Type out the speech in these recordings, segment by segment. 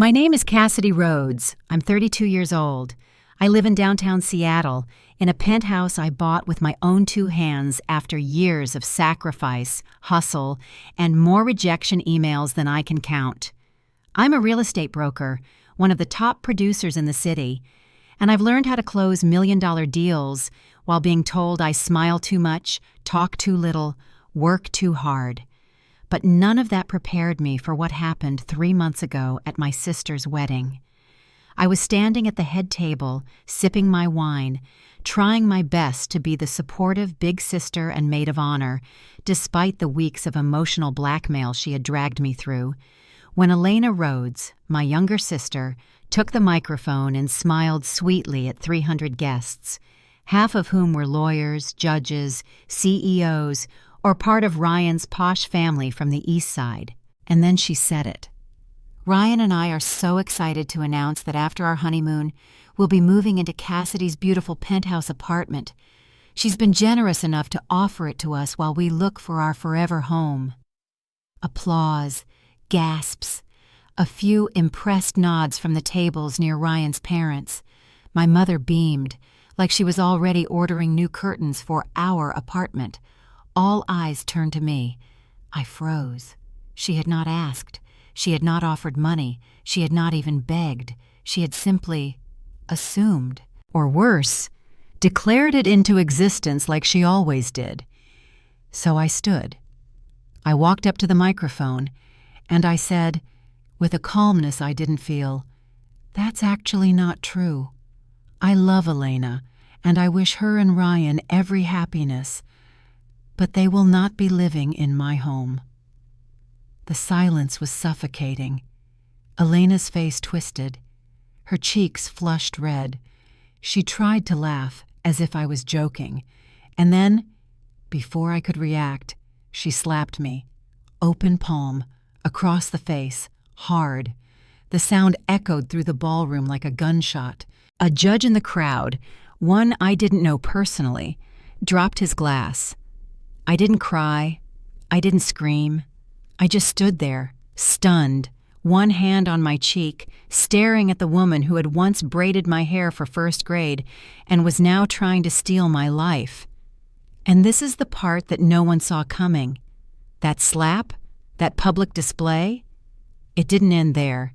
My name is Cassidy Rhodes. I'm 32 years old. I live in downtown Seattle, in a penthouse I bought with my own two hands after years of sacrifice, hustle, and more rejection emails than I can count. I'm a real estate broker, one of the top producers in the city, and I've learned how to close million-dollar deals while being told I smile too much, talk too little, work too hard. But none of that prepared me for what happened 3 months ago at my sister's wedding. I was standing at the head table, sipping my wine, trying my best to be the supportive big sister and maid of honor, despite the weeks of emotional blackmail she had dragged me through, when Elena Rhodes, my younger sister, took the microphone and smiled sweetly at 300 guests, half of whom were lawyers, judges, CEOs, or part of Ryan's posh family from the East Side. And then she said it. Ryan and I are so excited to announce that after our honeymoon, we'll be moving into Cassidy's beautiful penthouse apartment. She's been generous enough to offer it to us while we look for our forever home. Applause, gasps, a few impressed nods from the tables near Ryan's parents. My mother beamed, like she was already ordering new curtains for our apartment. All eyes turned to me. I froze. She had not asked. She had not offered money. She had not even begged. She had simply assumed, or worse, declared it into existence like she always did. So I stood. I walked up to the microphone, and I said, with a calmness I didn't feel, "That's actually not true. I love Elena, and I wish her and Ryan every happiness, but they will not be living in my home." The silence was suffocating. Elena's face twisted. Her cheeks flushed red. She tried to laugh, as if I was joking, and then, before I could react, she slapped me, open palm, across the face, hard. The sound echoed through the ballroom like a gunshot. A judge in the crowd, one I didn't know personally, dropped his glass. I didn't cry. I didn't scream. I just stood there, stunned, one hand on my cheek, staring at the woman who had once braided my hair for first grade and was now trying to steal my life. And this is the part that no one saw coming. That slap, that public display, it didn't end there.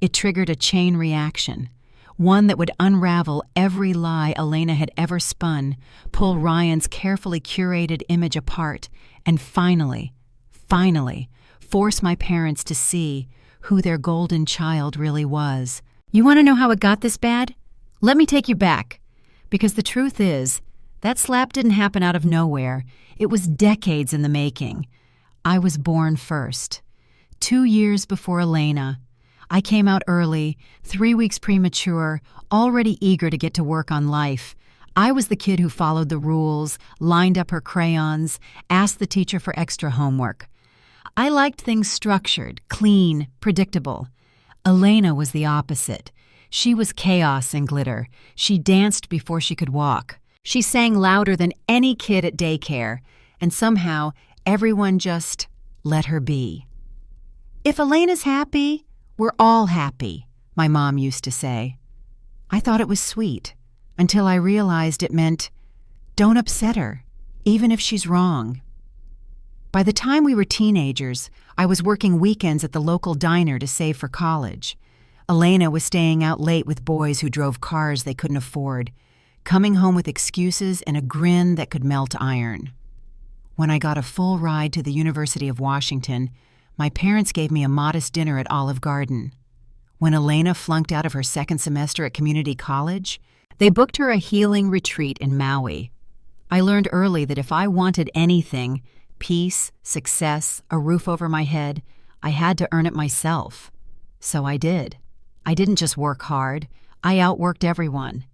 It triggered a chain reaction, one that would unravel every lie Elena had ever spun, pull Ryan's carefully curated image apart, and finally, force my parents to see who their golden child really was. You want to know how it got this bad? Let me take you back. Because the truth is, that slap didn't happen out of nowhere. It was decades in the making. I was born first. 2 years before Elena. I came out early, 3 weeks premature, already eager to get to work on life. I was the kid who followed the rules, lined up her crayons, asked the teacher for extra homework. I liked things structured, clean, predictable. Elena was the opposite. She was chaos and glitter. She danced before she could walk. She sang louder than any kid at daycare, and somehow everyone just let her be. If Elena's happy, we're all happy, my mom used to say. I thought it was sweet, until I realized it meant, don't upset her, even if she's wrong. By the time we were teenagers, I was working weekends at the local diner to save for college. Elena was staying out late with boys who drove cars they couldn't afford, coming home with excuses and a grin that could melt iron. When I got a full ride to the University of Washington, my parents gave me a modest dinner at Olive Garden. When Elena flunked out of her second semester at community college, they booked her a healing retreat in Maui. I learned early that if I wanted anything, peace, success, a roof over my head, I had to earn it myself. So I did. I didn't just work hard. I outworked everyone.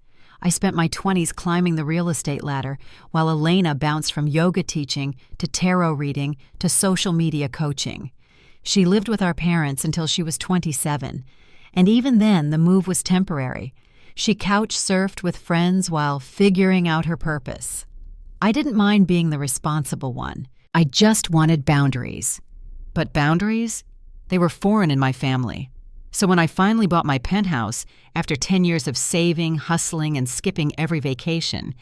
I spent my 20s climbing the real estate ladder, while Elena bounced from yoga teaching to tarot reading to social media coaching. She lived with our parents until she was 27, and even then the move was temporary. She couch surfed with friends while figuring out her purpose. I didn't mind being the responsible one. I just wanted boundaries. But boundaries? They were foreign in my family. So when I finally bought my penthouse, after 10 years of saving, hustling, and skipping every vacation,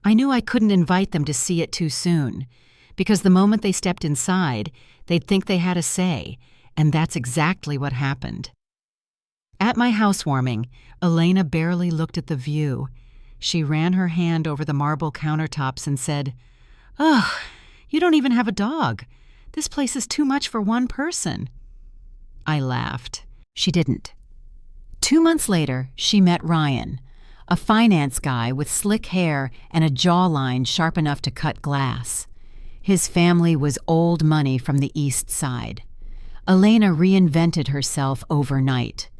I knew I couldn't invite them to see it too soon, because the moment they stepped inside, they'd think they had a say, and that's exactly what happened. At my housewarming, Elena barely looked at the view. She ran her hand over the marble countertops and said, "Ugh, you don't even have a dog. This place is too much for one person." I laughed. She didn't. 2 months later, she met Ryan, a finance guy with slick hair and a jawline sharp enough to cut glass. His family was old money from the East Side. Elena reinvented herself overnight.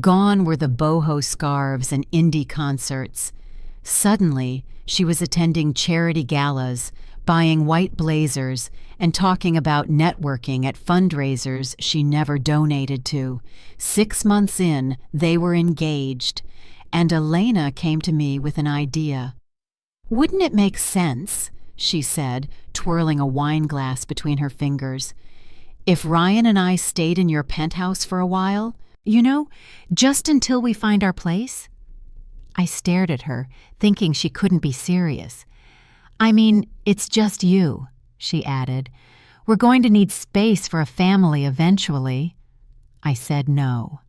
Gone were the boho scarves and indie concerts. Suddenly, she was attending charity galas, buying white blazers, and talking about networking at fundraisers she never donated to. 6 months in, they were engaged, and Elena came to me with an idea. "Wouldn't it make sense," she said, twirling a wine glass between her fingers, "if Ryan and I stayed in your penthouse for a while? Just until we find our place?" I stared at her, thinking she couldn't be serious. "I mean, it's just you," she added. "We're going to need space for a family eventually." I said no,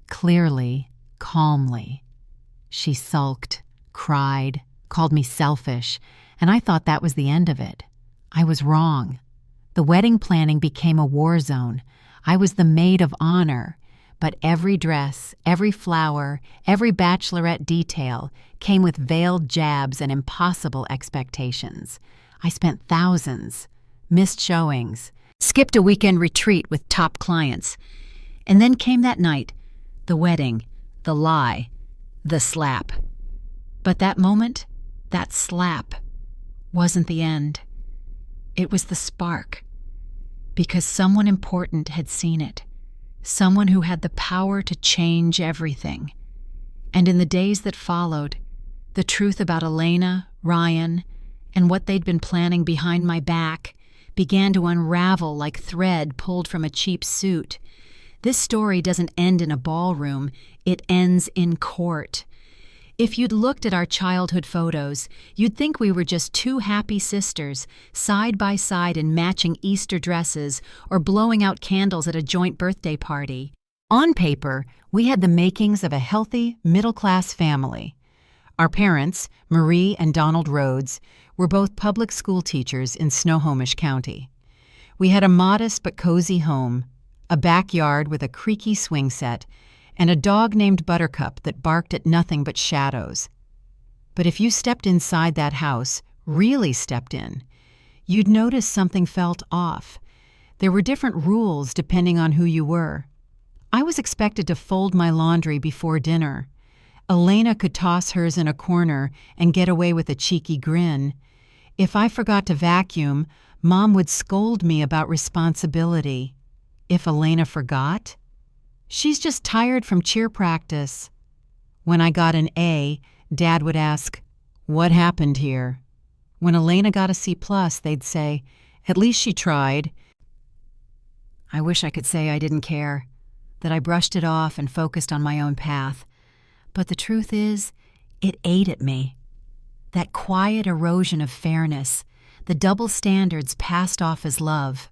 clearly, calmly. She sulked, cried, called me selfish, and I thought that was the end of it. I was wrong. The wedding planning became a war zone. I was the maid of honor, but every dress, every flower, every bachelorette detail came with veiled jabs and impossible expectations. I spent thousands, missed showings, skipped a weekend retreat with top clients. And then came that night, the wedding, the lie, the slap. But that moment, that slap, wasn't the end. It was the spark. Because someone important had seen it. Someone who had the power to change everything. And in the days that followed, the truth about Elena, Ryan, and what they'd been planning behind my back began to unravel like thread pulled from a cheap suit. This story doesn't end in a ballroom, it ends in court. If you'd looked at our childhood photos, you'd think we were just two happy sisters, side by side in matching Easter dresses or blowing out candles at a joint birthday party. On paper, we had the makings of a healthy, middle-class family. Our parents, Marie and Donald Rhodes, were both public school teachers in Snohomish County. We had a modest but cozy home, a backyard with a creaky swing set, and a dog named Buttercup that barked at nothing but shadows. But if you stepped inside that house, really stepped in, you'd notice something felt off. There were different rules depending on who you were. I was expected to fold my laundry before dinner. Elena could toss hers in a corner and get away with a cheeky grin. If I forgot to vacuum, Mom would scold me about responsibility. If Elena forgot, "She's just tired from cheer practice." When I got an A, Dad would ask, "What happened here?" When Elena got a C+, they'd say, "At least she tried." I wish I could say I didn't care, that I brushed it off and focused on my own path. But the truth is, it ate at me. That quiet erosion of fairness, the double standards passed off as love.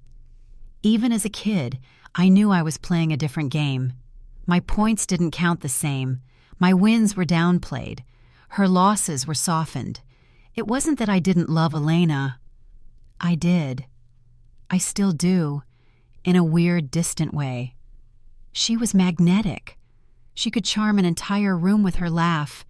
Even as a kid, I knew I was playing a different game. My points didn't count the same. My wins were downplayed. Her losses were softened. It wasn't that I didn't love Elena. I did. I still do, in a weird, distant way. She was magnetic. She could charm an entire room with her laugh,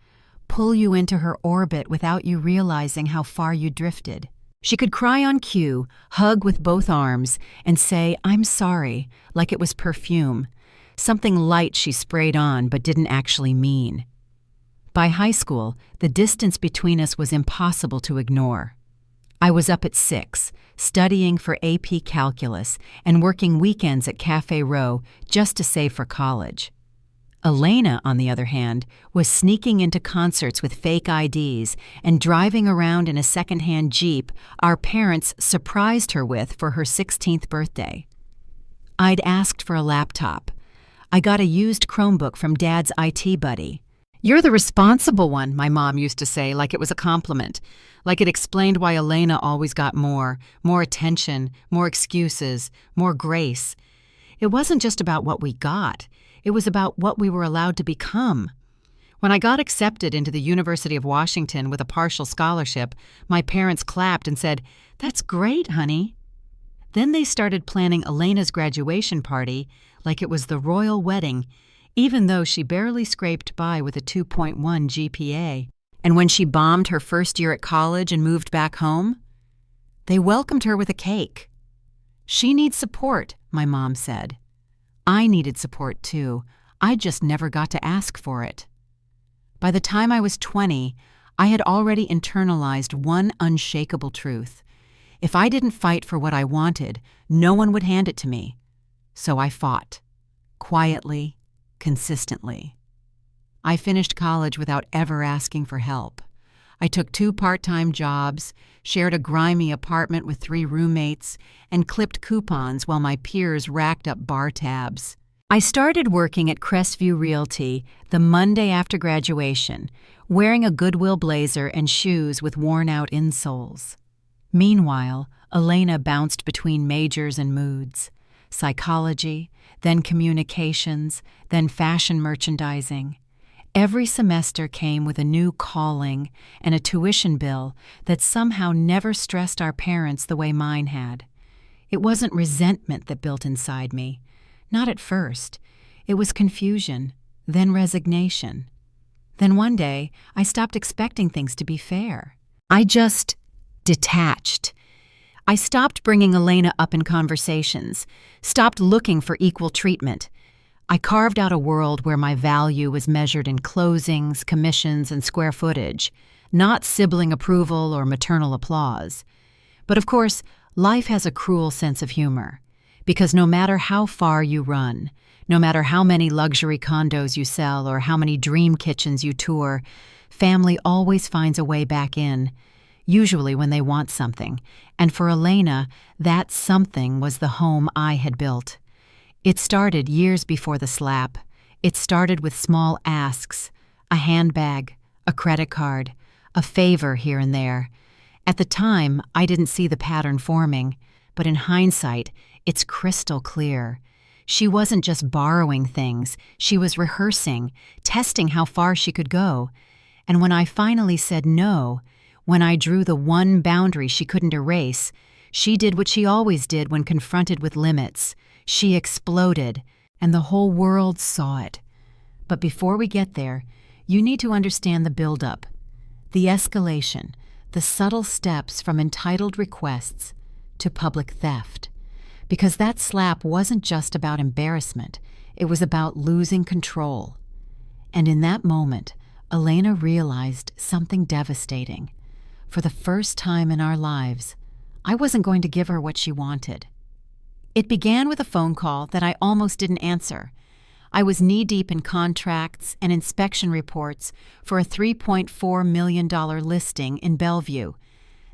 pull you into her orbit without you realizing how far you drifted. She could cry on cue, hug with both arms, and say, "I'm sorry," like it was perfume, something light she sprayed on but didn't actually mean. By high school, the distance between us was impossible to ignore. I was up at 6, studying for AP Calculus and working weekends at Cafe Row just to save for college. Elena, on the other hand, was sneaking into concerts with fake IDs and driving around in a second-hand Jeep our parents surprised her with for her 16th birthday. I'd asked for a laptop. I got a used Chromebook from Dad's IT buddy. "You're the responsible one," my mom used to say, like it was a compliment, like it explained why Elena always got more attention, more excuses, more grace. It wasn't just about what we got. It was about what we were allowed to become. When I got accepted into the University of Washington with a partial scholarship, my parents clapped and said, "That's great, honey." Then they started planning Elena's graduation party like it was the royal wedding, even though she barely scraped by with a 2.1 GPA. And when she bombed her first year at college and moved back home, they welcomed her with a cake. "She needs support," my mom said. I needed support too. I just never got to ask for it. By the time I was 20, I had already internalized one unshakable truth. If I didn't fight for what I wanted, no one would hand it to me. So I fought. Quietly, consistently. I finished college without ever asking for help. I took 2 part-time jobs, shared a grimy apartment with 3 roommates, and clipped coupons while my peers racked up bar tabs. I started working at Crestview Realty the Monday after graduation, wearing a Goodwill blazer and shoes with worn-out insoles. Meanwhile, Elena bounced between majors and moods: psychology, then communications, then fashion merchandising. Every semester came with a new calling and a tuition bill that somehow never stressed our parents the way mine had. It wasn't resentment that built inside me. Not at first. It was confusion, then resignation. Then one day, I stopped expecting things to be fair. I just detached. I stopped bringing Elena up in conversations, stopped looking for equal treatment. I carved out a world where my value was measured in closings, commissions, and square footage, not sibling approval or maternal applause. But of course, life has a cruel sense of humor, because no matter how far you run, no matter how many luxury condos you sell or how many dream kitchens you tour, family always finds a way back in, usually when they want something. And for Elena, that something was the home I had built. It started years before the slap. It started with small asks, a handbag, a credit card, a favor here and there. At the time, I didn't see the pattern forming, but in hindsight, it's crystal clear. She wasn't just borrowing things, she was rehearsing, testing how far she could go. And when I finally said no, when I drew the one boundary she couldn't erase, she did what she always did when confronted with limits. She exploded, and the whole world saw it. But before we get there, you need to understand the buildup, the escalation, the subtle steps from entitled requests to public theft. Because that slap wasn't just about embarrassment, it was about losing control. And in that moment, Elena realized something devastating. For the first time in our lives, I wasn't going to give her what she wanted. It began with a phone call that I almost didn't answer. I was knee-deep in contracts and inspection reports for a $3.4 million listing in Bellevue,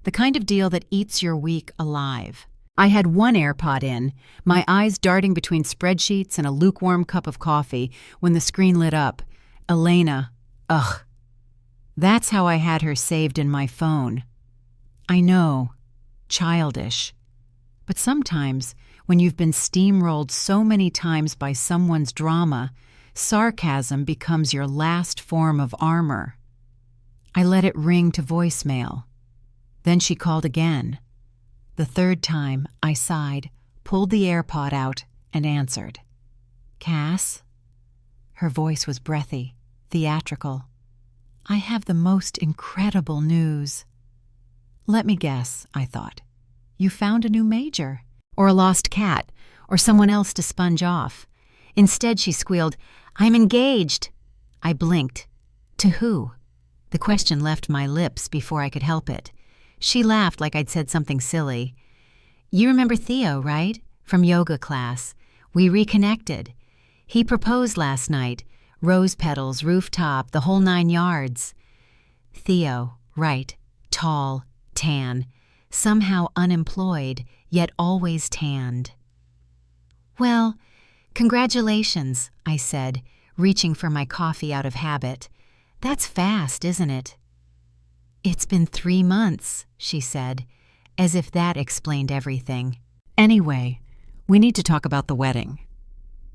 the kind of deal that eats your week alive. I had one AirPod in, my eyes darting between spreadsheets and a lukewarm cup of coffee when the screen lit up. Elena, ugh. That's how I had her saved in my phone. I know, childish. But sometimes, when you've been steamrolled so many times by someone's drama, sarcasm becomes your last form of armor. I let it ring to voicemail. Then she called again. The third time, I sighed, pulled the AirPod out, and answered. "Cass?" Her voice was breathy, theatrical. "I have the most incredible news." "Let me guess," I thought. "You found a new major, or a lost cat, or someone else to sponge off." Instead, she squealed, "I'm engaged." I blinked. To who? The question left my lips before I could help it. She laughed like I'd said something silly. "You remember Theo, right? From yoga class. We reconnected. He proposed last night. Rose petals, rooftop, the whole 9 yards. Theo, right. Tall, tan. Somehow unemployed, yet always tanned. Well, "Congratulations," I said, reaching for my coffee out of habit. "That's fast, isn't it?" "It's been 3 months," she said, as if that explained everything. "Anyway, we need to talk about the wedding."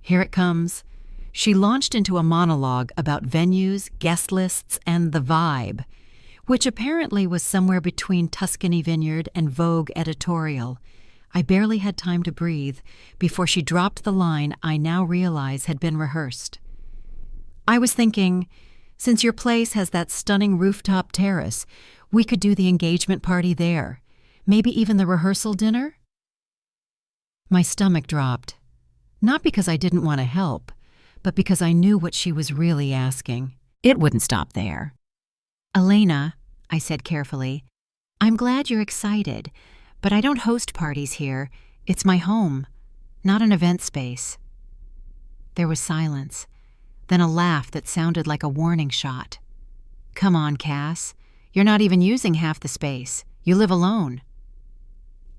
Here it comes. She launched into a monologue about venues, guest lists, and the vibe, which apparently was somewhere between Tuscany Vineyard and Vogue editorial. I barely had time to breathe before she dropped the line I now realize had been rehearsed. "I was thinking, since your place has that stunning rooftop terrace, we could do the engagement party there. Maybe even the rehearsal dinner?" My stomach dropped. Not because I didn't want to help, but because I knew what she was really asking. It wouldn't stop there. "Elena," I said carefully, "I'm glad you're excited, but I don't host parties here. It's my home, not an event space." There was silence, then a laugh that sounded like a warning shot. "Come on, Cass. You're not even using half the space. You live alone."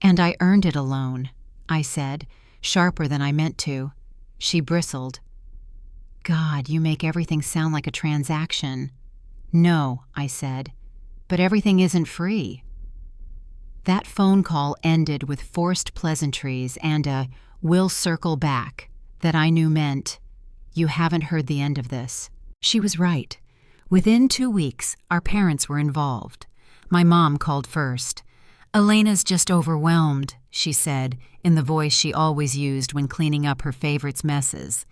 "And I earned it alone," I said, sharper than I meant to. She bristled. "God, you make everything sound like a transaction." "No," I said, "but everything isn't free." That phone call ended with forced pleasantries and a "we'll circle back" that I knew meant, "You haven't heard the end of this." She was right. Within 2 weeks, our parents were involved. My mom called first. "Elena's just overwhelmed," she said, in the voice she always used when cleaning up her favorite's messes.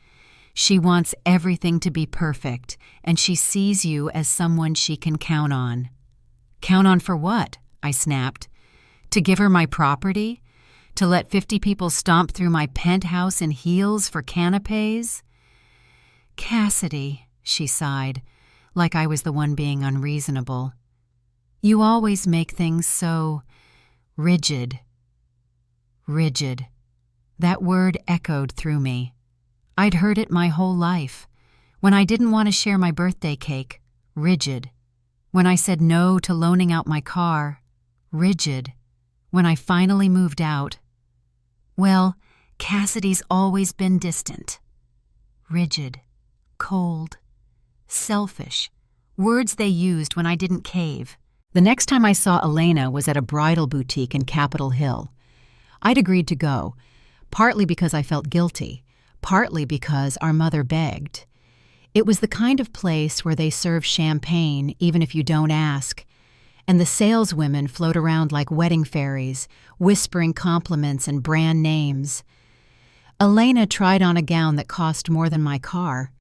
"She wants everything to be perfect, and she sees you as someone she can count on." "Count on for what?" I snapped. "To give her my property? To let 50 people stomp through my penthouse in heels for canapes?" "Cassidy," she sighed, like I was the one being unreasonable. "You always make things so rigid." Rigid. That word echoed through me. I'd heard it my whole life. When I didn't want to share my birthday cake, rigid. When I said no to loaning out my car, rigid. When I finally moved out, well, Cassidy's always been distant. Rigid. Cold. Selfish. Words they used when I didn't cave. The next time I saw Elena was at a bridal boutique in Capitol Hill. I'd agreed to go, partly because I felt guilty, partly because our mother begged. It was the kind of place where they serve champagne even if you don't ask, and the saleswomen float around like wedding fairies, whispering compliments and brand names. Elena tried on a gown that cost more than my car.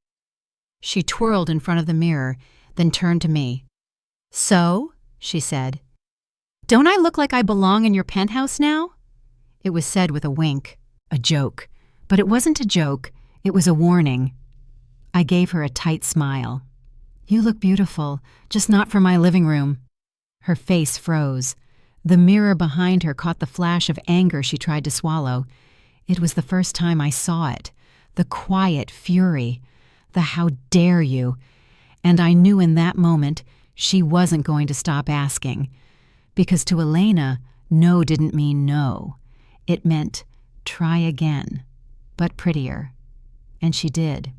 She twirled in front of the mirror, then turned to me. "So?" she said. "Don't I look like I belong in your penthouse now?" It was said with a wink, a joke. But it wasn't a joke, it was a warning. I gave her a tight smile. "You look beautiful, just not for my living room." Her face froze. The mirror behind her caught the flash of anger she tried to swallow. It was the first time I saw it, the quiet fury, the "how dare you," and I knew in that moment she wasn't going to stop asking, because to Elena, no didn't mean no. It meant try again, but prettier. And she did.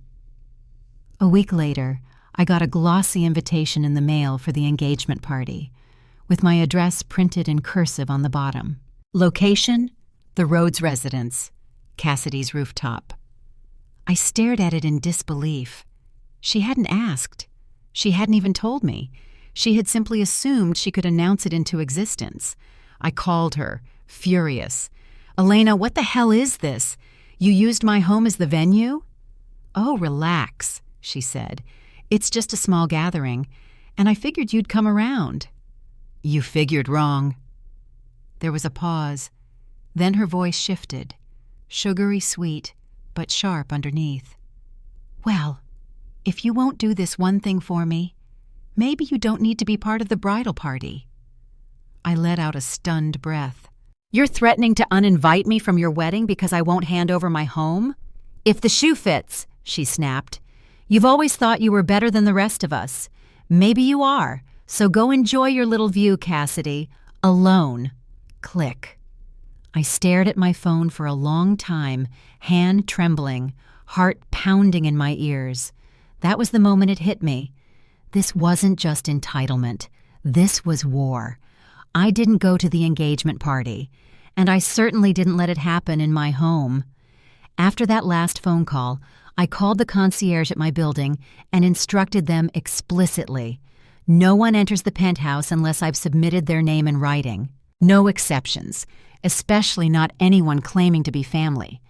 A week later, I got a glossy invitation in the mail for the engagement party, with my address printed in cursive on the bottom. Location, the Rhodes residence, Cassidy's rooftop. I stared at it in disbelief. She hadn't asked. She hadn't even told me. She had simply assumed she could announce it into existence. I called her, furious. "Elena, what the hell is this? You used my home as the venue?" "Oh, relax," she said. "It's just a small gathering, and I figured you'd come around." "You figured wrong." There was a pause. Then her voice shifted, sugary sweet, but sharp underneath. "Well, if you won't do this one thing for me, maybe you don't need to be part of the bridal party." I let out a stunned breath. "You're threatening to uninvite me from your wedding because I won't hand over my home?" "If the shoe fits," she snapped. "You've always thought you were better than the rest of us. Maybe you are, so go enjoy your little view, Cassidy. Alone." Click. I stared at my phone for a long time, hand trembling, heart pounding in my ears. That was the moment it hit me. This wasn't just entitlement. This was war. I didn't go to the engagement party, and I certainly didn't let it happen in my home. After that last phone call, I called the concierge at my building and instructed them explicitly. No one enters the penthouse unless I've submitted their name in writing. No exceptions, especially not anyone claiming to be family.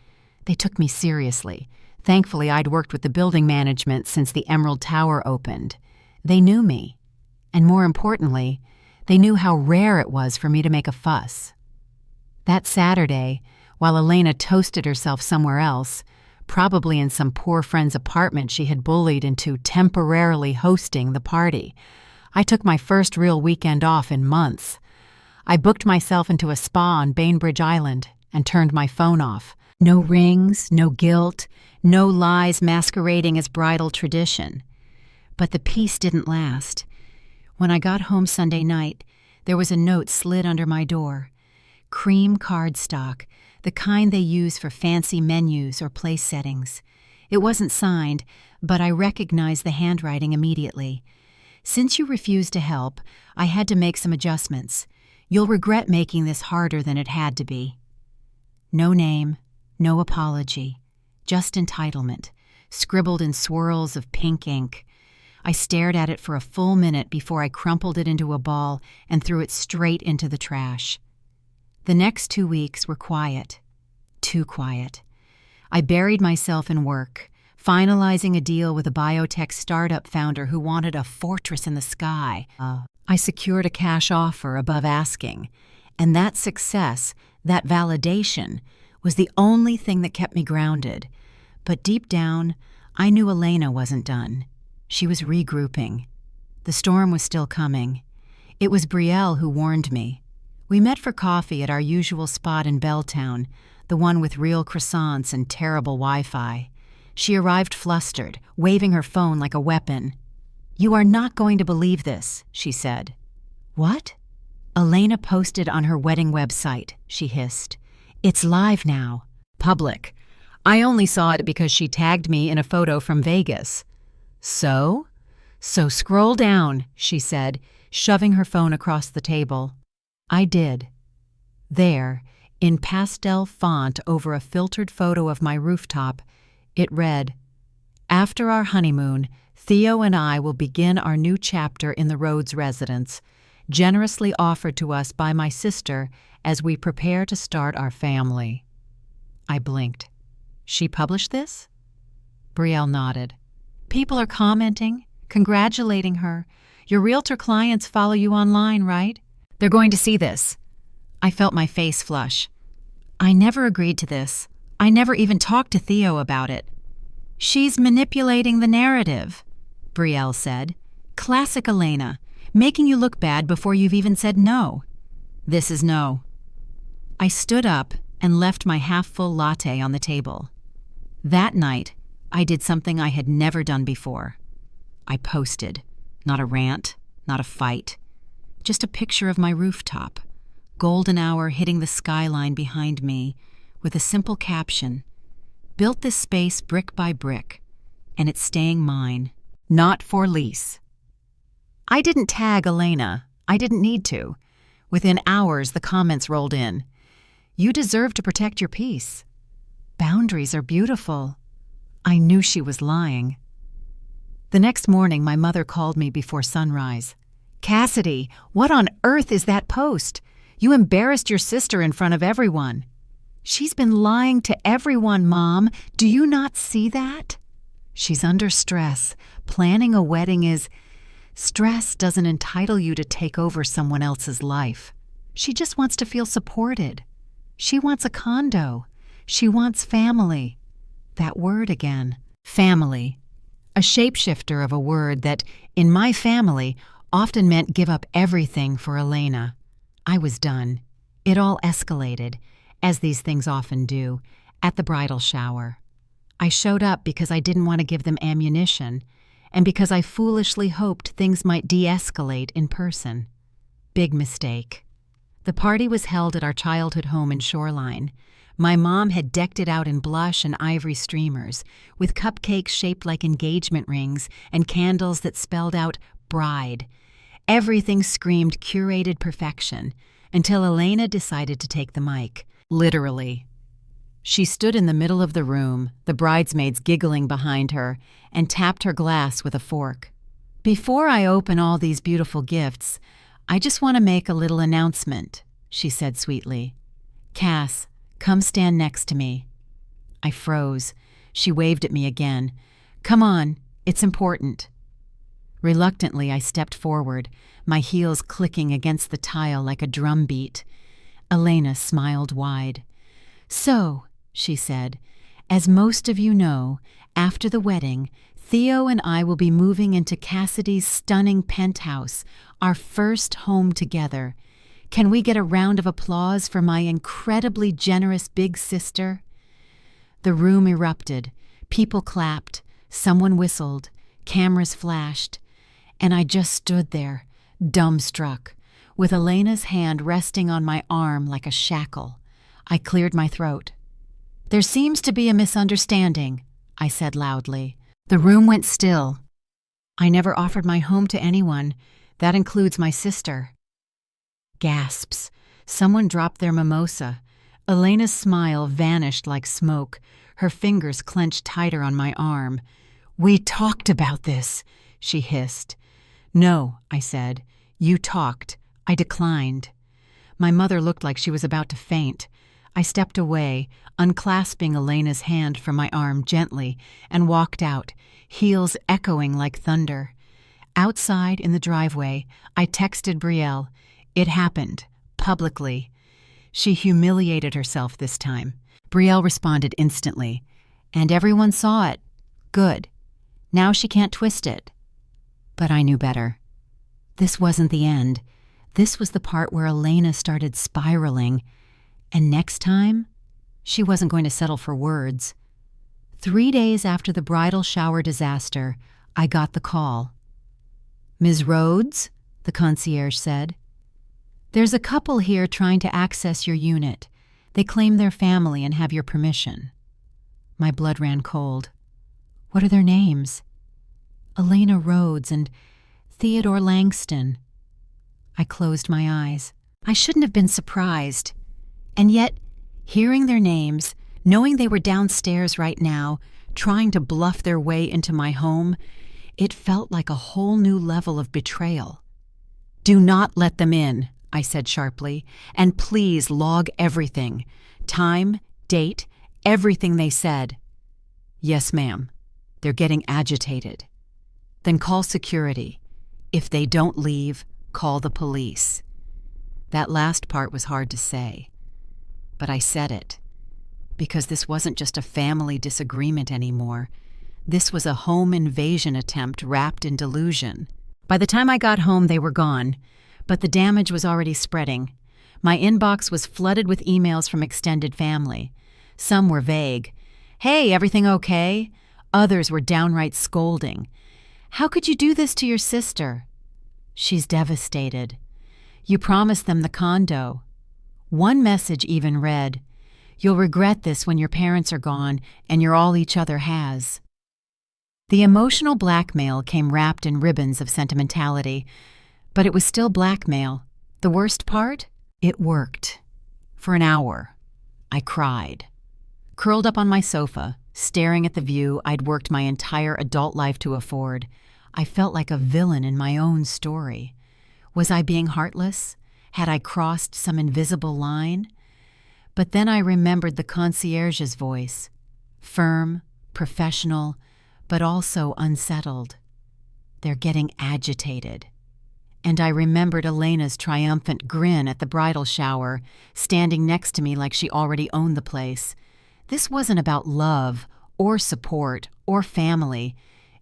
They took me seriously. Thankfully, I'd worked with the building management since the Emerald Tower opened. They knew me. And more importantly, they knew how rare it was for me to make a fuss. That Saturday, while Elena toasted herself somewhere else, probably in some poor friend's apartment she had bullied into temporarily hosting the party, I took my first real weekend off in months. I booked myself into a spa on Bainbridge Island and turned my phone off. No rings, no guilt, no lies masquerading as bridal tradition. But the peace didn't last. When I got home Sunday night, there was a note slid under my door. Cream cardstock, the kind they use for fancy menus or place settings. It wasn't signed, but I recognized the handwriting immediately. Since you refused to help, I had to make some adjustments. You'll regret making this harder than it had to be. No name, no apology, just entitlement, scribbled in swirls of pink ink. I stared at it for a full minute before I crumpled it into a ball and threw it straight into the trash. The next 2 weeks were quiet. Too quiet. I buried myself in work, finalizing a deal with a biotech startup founder who wanted a fortress in the sky. I secured a cash offer above asking, and that success, that validation, was the only thing that kept me grounded. But deep down, I knew Elena wasn't done. She was regrouping. The storm was still coming. It was Brielle who warned me. We met for coffee at our usual spot in Belltown, the one with real croissants and terrible Wi-Fi. She arrived flustered, waving her phone like a weapon. "You are not going to believe this," she said. "What?" "Elena posted on her wedding website," she hissed. "It's live now. Public. I only saw it because she tagged me in a photo from Vegas." "So?" "So scroll down," she said, shoving her phone across the table. I did. There, in pastel font over a filtered photo of my rooftop, it read, "After our honeymoon, Theo and I will begin our new chapter in the Rhodes residence, generously offered to us by my sister as we prepare to start our family." I blinked. "She published this?" Brielle nodded. "People are commenting, congratulating her. Your realtor clients follow you online, right? They're going to see this." I felt my face flush. "I never agreed to this. I never even talked to Theo about it." "She's manipulating the narrative," Brielle said. "Classic Elena, making you look bad before you've even said no." "This is no." I stood up and left my half-full latte on the table. That night, I did something I had never done before. I posted. Not a rant, not a fight. Just a picture of my rooftop, golden hour hitting the skyline behind me, with a simple caption, "Built this space brick by brick, and it's staying mine, not for lease." I didn't tag Elena. I didn't need to. Within hours, the comments rolled in. "You deserve to protect your peace. Boundaries are beautiful." I knew she was lying. The next morning, my mother called me before sunrise. "Cassidy, what on earth is that post? You embarrassed your sister in front of everyone." "She's been lying to everyone, Mom. Do you not see that?" "She's under stress. Planning a wedding is... Stress doesn't entitle you to take over someone else's life. She just wants to feel supported. She wants a condo. She wants family." That word again. Family. A shapeshifter of a word that, in my family, often meant give up everything for Elena. I was done. It all escalated, as these things often do, at the bridal shower. I showed up because I didn't want to give them ammunition, and because I foolishly hoped things might de-escalate in person. Big mistake. The party was held at our childhood home in Shoreline. My mom had decked it out in blush and ivory streamers, with cupcakes shaped like engagement rings and candles that spelled out bride. Everything screamed curated perfection, until Elena decided to take the mic. Literally. She stood in the middle of the room, the bridesmaids giggling behind her, and tapped her glass with a fork. "Before I open all these beautiful gifts, I just want to make a little announcement," she said sweetly. "Cass, come stand next to me." I froze. She waved at me again. "Come on, it's important." Reluctantly, I stepped forward, my heels clicking against the tile like a drum beat. Elena smiled wide. "So," she said, "as most of you know, after the wedding, Theo and I will be moving into Cassidy's stunning penthouse, our first home together. Can we get a round of applause for my incredibly generous big sister?" The room erupted. People clapped. Someone whistled. Cameras flashed. And I just stood there, dumbstruck, with Elena's hand resting on my arm like a shackle. I cleared my throat. "There seems to be a misunderstanding," I said loudly. The room went still. "I never offered my home to anyone. That includes my sister." Gasps. Someone dropped their mimosa. Elena's smile vanished like smoke. Her fingers clenched tighter on my arm. "We talked about this," she hissed. "No," I said. "You talked. I declined." My mother looked like she was about to faint. I stepped away, unclasping Elena's hand from my arm gently, and walked out, heels echoing like thunder. Outside in the driveway, I texted Brielle. It happened, publicly. She humiliated herself this time. Brielle responded instantly. "And everyone saw it. Good. Now she can't twist it." But I knew better. This wasn't the end. This was the part where Elena started spiraling. And next time, she wasn't going to settle for words. 3 days after the bridal shower disaster, I got the call. "Ms. Rhodes," the concierge said, "there's a couple here trying to access your unit. They claim they're family and have your permission." My blood ran cold. "What are their names?" "Elena Rhodes and Theodore Langston." I closed my eyes. I shouldn't have been surprised. And yet, hearing their names, knowing they were downstairs right now, trying to bluff their way into my home, it felt like a whole new level of betrayal. "Do not let them in," I said sharply, "and please log everything. Time, date, everything they said." "Yes, ma'am. They're getting agitated." "Then call security. If they don't leave, call the police." That last part was hard to say. But I said it. Because this wasn't just a family disagreement anymore. This was a home invasion attempt wrapped in delusion. By the time I got home, they were gone. But the damage was already spreading. My inbox was flooded with emails from extended family. Some were vague. "Hey, everything okay?" Others were downright scolding. "How could you do this to your sister?" "She's devastated." "You promised them the condo." One message even read, "You'll regret this when your parents are gone and you're all each other has." The emotional blackmail came wrapped in ribbons of sentimentality, but it was still blackmail. The worst part? It worked. For an hour. I cried. Curled up on my sofa, staring at the view I'd worked my entire adult life to afford, I felt like a villain in my own story. Was I being heartless? Had I crossed some invisible line? But then I remembered the concierge's voice. Firm, professional, but also unsettled. "They're getting agitated." And I remembered Elena's triumphant grin at the bridal shower, standing next to me like she already owned the place. This wasn't about love, or support, or family.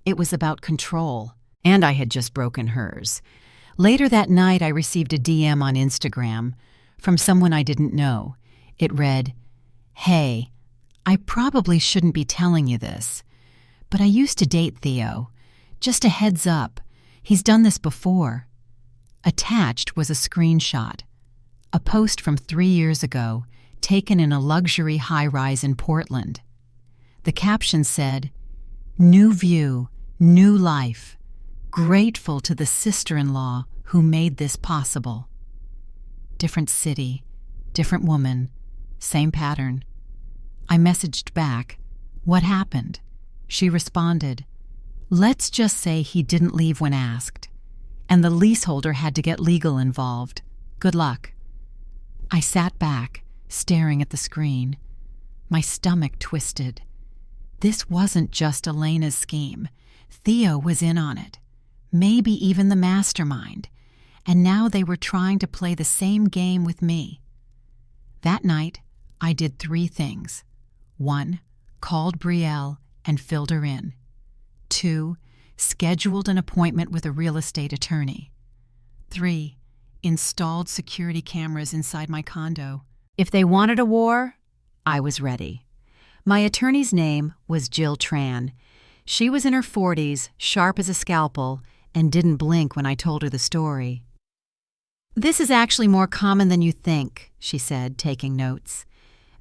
It was about control. And I had just broken hers. Later that night, I received a DM on Instagram from someone I didn't know. It read, "Hey, I probably shouldn't be telling you this, but I used to date Theo. Just a heads up, he's done this before." Attached was a screenshot. A post from 3 years ago, taken in a luxury high-rise in Portland. The caption said, "New view, new life. Grateful to the sister-in-law who made this possible." Different city, different woman, same pattern. I messaged back, "What happened?" She responded, "Let's just say he didn't leave when asked, and the leaseholder had to get legal involved. Good luck." I sat back, staring at the screen. My stomach twisted. This wasn't just Elena's scheme. Theo was in on it, maybe even the mastermind, and now they were trying to play the same game with me. That night, I did 3 things. 1, called Brielle and filled her in. 2, scheduled an appointment with a real estate attorney. 3, installed security cameras inside my condo. If they wanted a war, I was ready. My attorney's name was Jill Tran. She was in her 40s, sharp as a scalpel, and didn't blink when I told her the story. "This is actually more common than you think," she said, taking notes.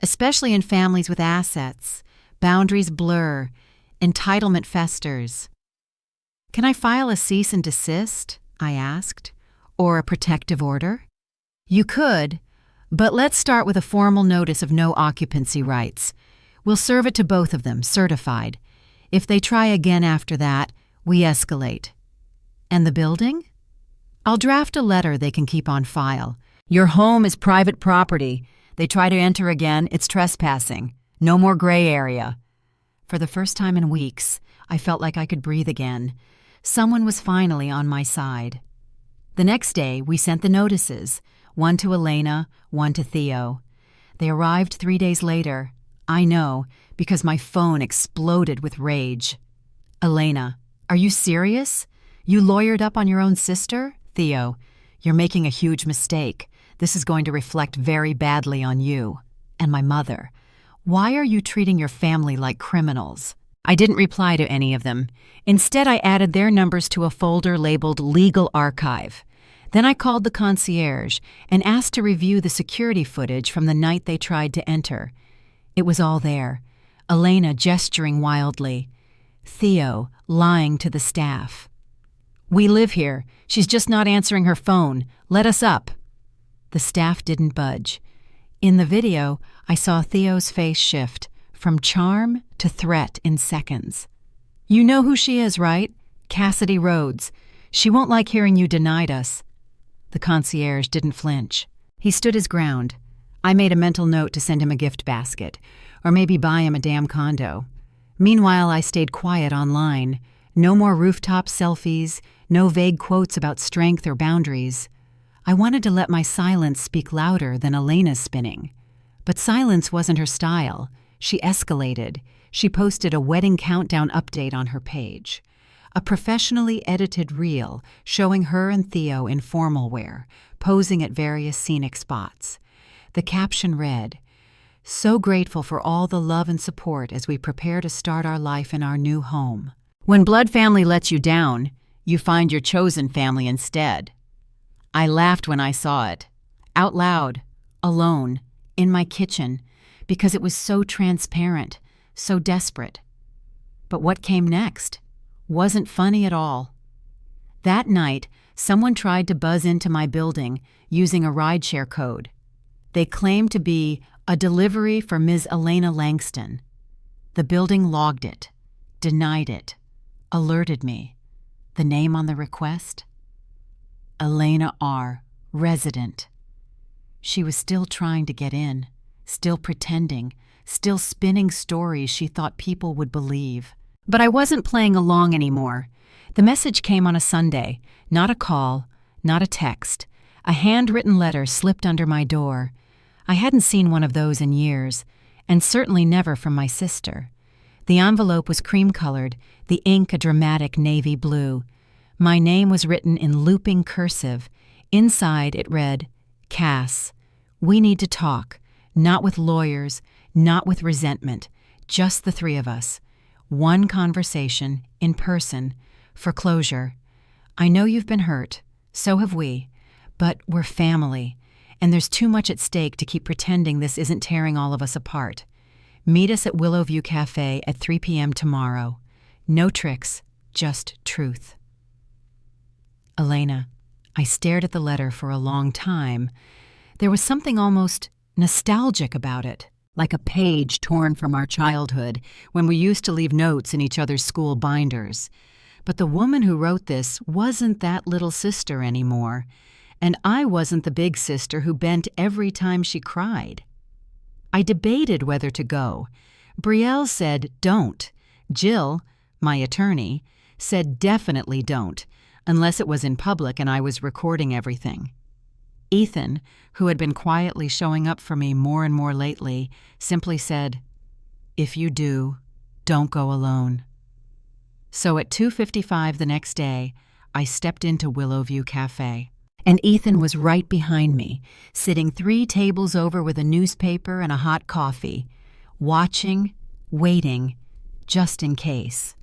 "Especially in families with assets. Boundaries blur. Entitlement festers." "Can I file a cease and desist?" I asked. "Or a protective order?" "You could, but let's start with a formal notice of no occupancy rights. We'll serve it to both of them, certified. If they try again after that, we escalate." "And the building?" "I'll draft a letter they can keep on file. Your home is private property. They try to enter again, it's trespassing. No more gray area." For the first time in weeks, I felt like I could breathe again. Someone was finally on my side. The next day, we sent the notices, one to Elena, one to Theo. They arrived 3 days later. I know, because my phone exploded with rage. "Elena, are you serious? You lawyered up on your own sister?" "Theo, you're making a huge mistake. This is going to reflect very badly on you." "And my mother. Why are you treating your family like criminals?" I didn't reply to any of them. Instead, I added their numbers to a folder labeled Legal Archive. Then I called the concierge and asked to review the security footage from the night they tried to enter. It was all there. Elena gesturing wildly. Theo lying to the staff. "We live here. She's just not answering her phone. Let us up." The staff didn't budge. In the video, I saw Theo's face shift from charm to threat in seconds. "You know who she is, right? Cassidy Rhodes. She won't like hearing you denied us." The concierge didn't flinch. He stood his ground. I made a mental note to send him a gift basket, or maybe buy him a damn condo. Meanwhile, I stayed quiet online. No more rooftop selfies, no vague quotes about strength or boundaries. I wanted to let my silence speak louder than Elena's spinning. But silence wasn't her style. She escalated. She posted a wedding countdown update on her page. A professionally edited reel showing her and Theo in formal wear, posing at various scenic spots. The caption read, "So grateful for all the love and support as we prepare to start our life in our new home. When blood family lets you down, you find your chosen family instead." I laughed when I saw it. Out loud, alone, in my kitchen, because it was so transparent, so desperate. But what came next wasn't funny at all. That night, someone tried to buzz into my building using a rideshare code. They claimed to be a delivery for Ms. Elena Langston. The building logged it, denied it, alerted me. The name on the request? Elena R., resident. She was still trying to get in, still pretending, still spinning stories she thought people would believe. But I wasn't playing along anymore. The message came on a Sunday, not a call, not a text. A handwritten letter slipped under my door. I hadn't seen one of those in years, and certainly never from my sister. The envelope was cream-colored, the ink a dramatic navy blue. My name was written in looping cursive. Inside it read, "Cass, we need to talk, not with lawyers, not with resentment, just the 3 of us. One conversation, in person, for closure. I know you've been hurt, so have we, but we're family, and there's too much at stake to keep pretending this isn't tearing all of us apart. Meet us at Willowview Cafe at 3 p.m. tomorrow. No tricks, just truth. Elena, I stared at the letter for a long time. There was something almost nostalgic about it, like a page torn from our childhood when we used to leave notes in each other's school binders. But the woman who wrote this wasn't that little sister anymore, and I wasn't the big sister who bent every time she cried. I debated whether to go. Brielle said, don't. Jill, my attorney, said definitely don't, unless it was in public and I was recording everything. Ethan, who had been quietly showing up for me more and more lately, simply said, if you do, don't go alone. So at 2:55 the next day, I stepped into Willowview Cafe. And Ethan was right behind me, sitting 3 tables over with a newspaper and a hot coffee, watching, waiting, just in case.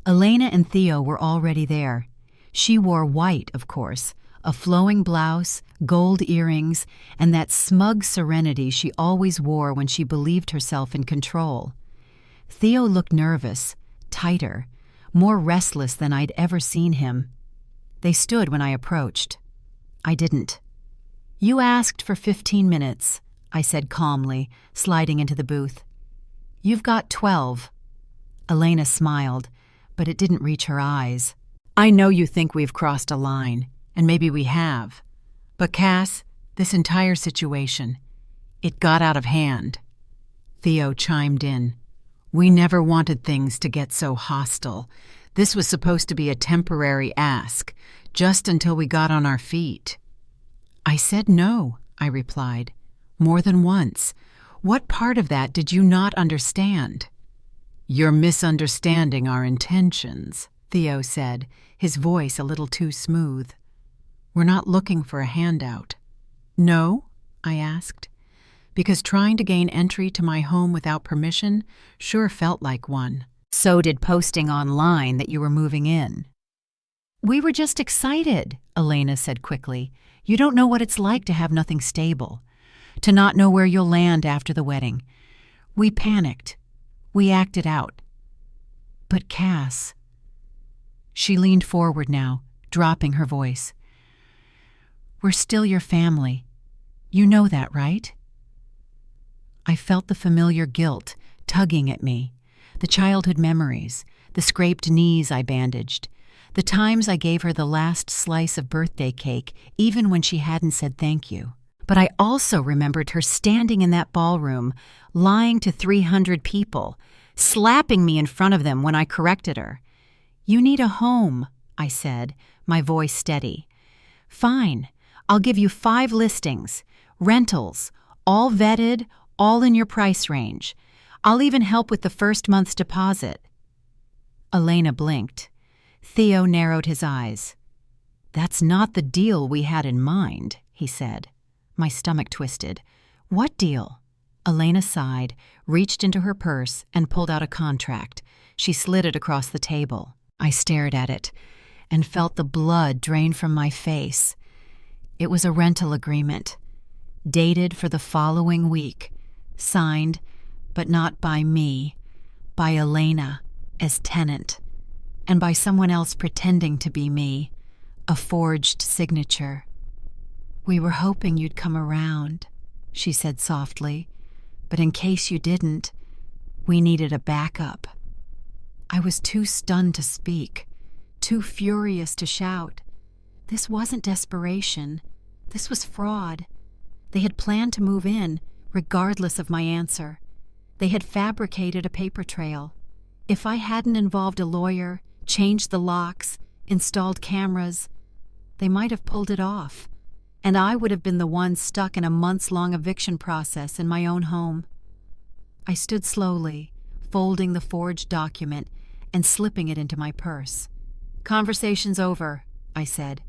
Elena and Theo were already there. She wore white, of course, a flowing blouse, gold earrings, and that smug serenity she always wore when she believed herself in control. Theo looked nervous, tighter, more restless than I'd ever seen him. They stood when I approached. I didn't. You asked for 15 minutes, I said calmly, sliding into the booth. You've got 12. Elena smiled, but it didn't reach her eyes. I know you think we've crossed a line, and maybe we have. But Cass, this entire situation, it got out of hand. Theo chimed in. We never wanted things to get so hostile. This was supposed to be a temporary ask, just until we got on our feet. I said no, I replied, more than once. What part of that did you not understand? You're misunderstanding our intentions, Theo said, his voice a little too smooth. We're not looking for a handout. No? I asked, because trying to gain entry to my home without permission sure felt like one. So did posting online that you were moving in. We were just excited, Elena said quickly. You don't know what it's like to have nothing stable, to not know where you'll land after the wedding. We panicked. We acted out. But Cass... She leaned forward now, dropping her voice. We're still your family. You know that, right? I felt the familiar guilt tugging at me, the childhood memories, the scraped knees I bandaged, the times I gave her the last slice of birthday cake, even when she hadn't said thank you. But I also remembered her standing in that ballroom, lying to 300 people, slapping me in front of them when I corrected her. You need a home, I said, my voice steady. Fine, I'll give you 5 listings, rentals, all vetted, all in your price range. I'll even help with the first month's deposit. Elena blinked. Theo narrowed his eyes. That's not the deal we had in mind, he said. My stomach twisted. What deal? Elena sighed, reached into her purse, and pulled out a contract. She slid it across the table. I stared at it and felt the blood drain from my face. It was a rental agreement, dated for the following week, signed, but not by me, by Elena as tenant, and by someone else pretending to be me, a forged signature. We were hoping you'd come around, she said softly, but in case you didn't, we needed a backup. I was too stunned to speak, too furious to shout. This wasn't desperation. This was fraud. They had planned to move in, regardless of my answer. They had fabricated a paper trail. If I hadn't involved a lawyer, changed the locks, installed cameras, they might have pulled it off, and I would have been the one stuck in a months-long eviction process in my own home. I stood slowly, folding the forged document and slipping it into my purse. Conversation's over, I said.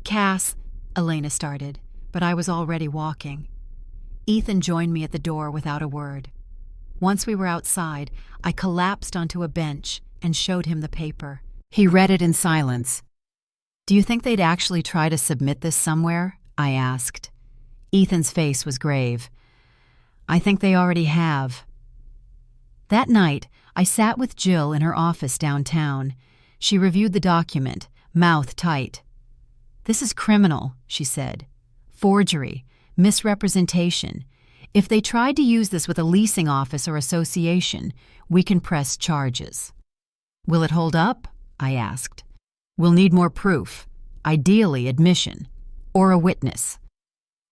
Cass, Elena started, but I was already walking. Ethan joined me at the door without a word. Once we were outside, I collapsed onto a bench and showed him the paper. He read it in silence. Do you think they'd actually try to submit this somewhere? I asked. Ethan's face was grave. "I think they already have." That night, I sat with Jill in her office downtown. She reviewed the document, mouth tight. "This is criminal," she said. "Forgery, misrepresentation. If they tried to use this with a leasing office or association, we can press charges." "Will it hold up?" I asked. "We'll need more proof, ideally admission, or a witness."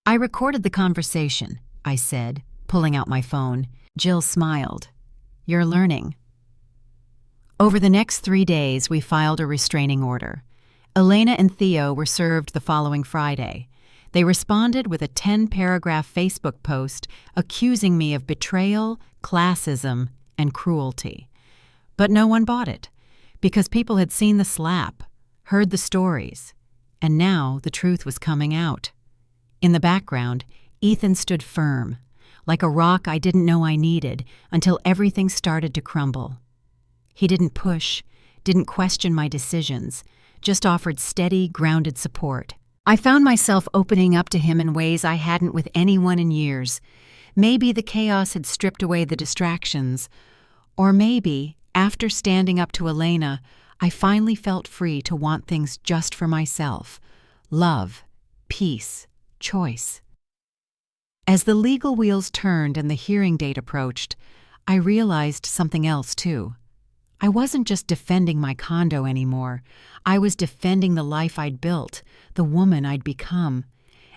"I recorded the conversation," I said, pulling out my phone. Jill smiled. "You're learning." Over the next 3 days, we filed a restraining order. Elena and Theo were served the following Friday. They responded with a 10-paragraph Facebook post accusing me of betrayal, classism, and cruelty. But no one bought it, because people had seen the slap, heard the stories, and now the truth was coming out. In the background, Ethan stood firm, like a rock I didn't know I needed, until everything started to crumble. He didn't push, didn't question my decisions, just offered steady, grounded support. I found myself opening up to him in ways I hadn't with anyone in years. Maybe the chaos had stripped away the distractions, or maybe, after standing up to Elena, I finally felt free to want things just for myself: love, peace, choice. As the legal wheels turned and the hearing date approached, I realized something else too. I wasn't just defending my condo anymore. I was defending the life I'd built, the woman I'd become.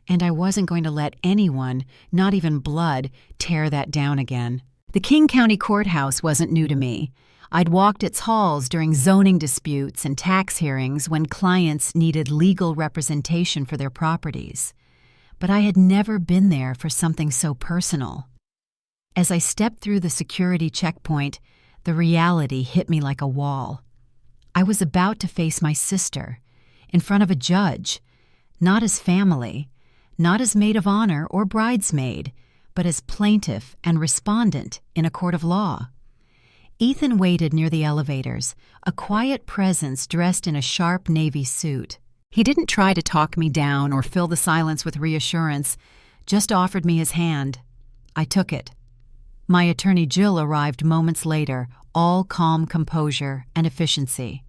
And I wasn't going to let anyone, not even blood, tear that down again. The King County Courthouse wasn't new to me. I'd walked its halls during zoning disputes and tax hearings when clients needed legal representation for their properties. But I had never been there for something so personal. As I stepped through the security checkpoint, the reality hit me like a wall. I was about to face my sister, in front of a judge, not as family, not as maid of honor or bridesmaid, but as plaintiff and respondent in a court of law. Ethan waited near the elevators, a quiet presence dressed in a sharp navy suit. He didn't try to talk me down or fill the silence with reassurance, just offered me his hand. I took it. My attorney Jill arrived moments later, all calm composure and efficiency.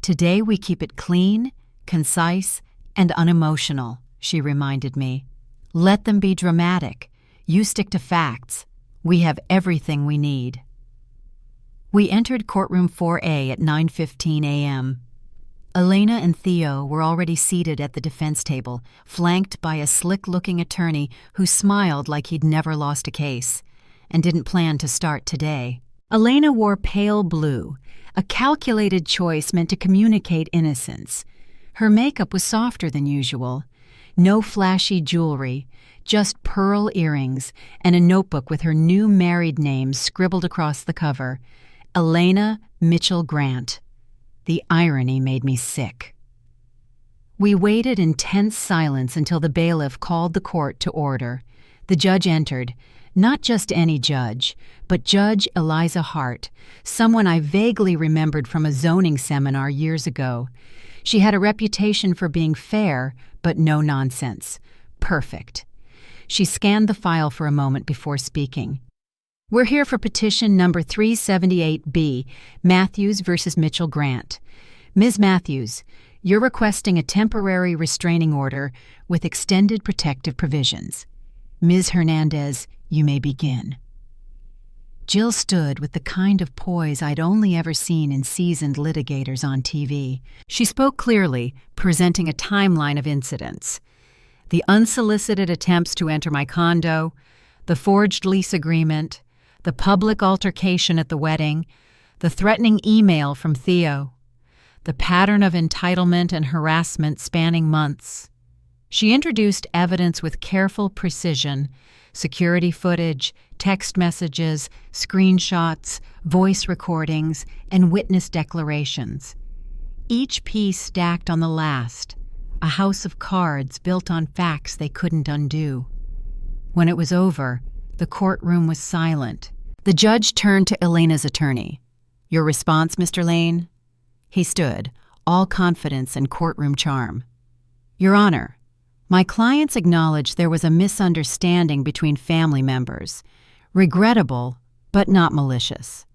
"Today we keep it clean, concise, and unemotional," she reminded me. "Let them be dramatic. You stick to facts. We have everything we need." We entered courtroom 4A at 9:15 a.m. Elena and Theo were already seated at the defense table, flanked by a slick-looking attorney who smiled like he'd never lost a case, and didn't plan to start today. Elena wore pale blue, a calculated choice meant to communicate innocence. Her makeup was softer than usual. No flashy jewelry, just pearl earrings and a notebook with her new married name scribbled across the cover: Elena Mitchell Grant. The irony made me sick. We waited in tense silence until the bailiff called the court to order. The judge entered. Not just any judge, but Judge Eliza Hart, someone I vaguely remembered from a zoning seminar years ago. She had a reputation for being fair, but no nonsense. Perfect. She scanned the file for a moment before speaking. "We're here for petition number 378B, Matthews v. Mitchell Grant. Ms. Matthews, you're requesting a temporary restraining order with extended protective provisions. Ms. Hernandez, you may begin." Jill stood with the kind of poise I'd only ever seen in seasoned litigators on TV. She spoke clearly, presenting a timeline of incidents: the unsolicited attempts to enter my condo, the forged lease agreement, the public altercation at the wedding, the threatening email from Theo, the pattern of entitlement and harassment spanning months. She introduced evidence with careful precision: security footage, text messages, screenshots, voice recordings, and witness declarations. Each piece stacked on the last, a house of cards built on facts they couldn't undo. When it was over, the courtroom was silent. The judge turned to Elena's attorney. "Your response, Mr. Lane?" He stood, all confidence and courtroom charm. "Your Honor, My clients acknowledged there was a misunderstanding between family members. Regrettable, but not malicious.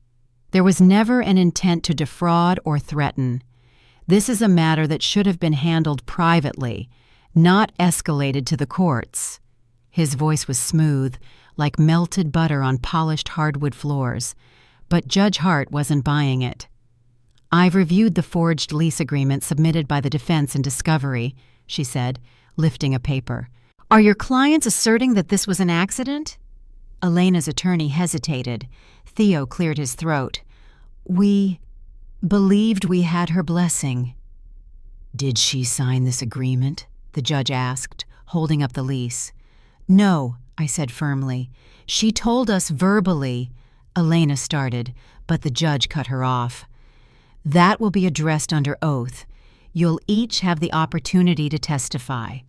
There was never an intent to defraud or threaten. This is a matter that should have been handled privately, not escalated to the courts. His voice was smooth, like melted butter on polished hardwood floors, but Judge Hart wasn't buying it. "I've reviewed the forged lease agreement submitted by the defense in discovery," she said, lifting a paper. "Are your clients asserting that this was an accident?" Elena's attorney hesitated. Theo cleared his throat. "We believed we had her blessing." "Did she sign this agreement?" the judge asked, holding up the lease. "No," I said firmly. "She told us verbally," Elena started, but the judge cut her off. "That will be addressed under oath. You'll each have the opportunity to testify."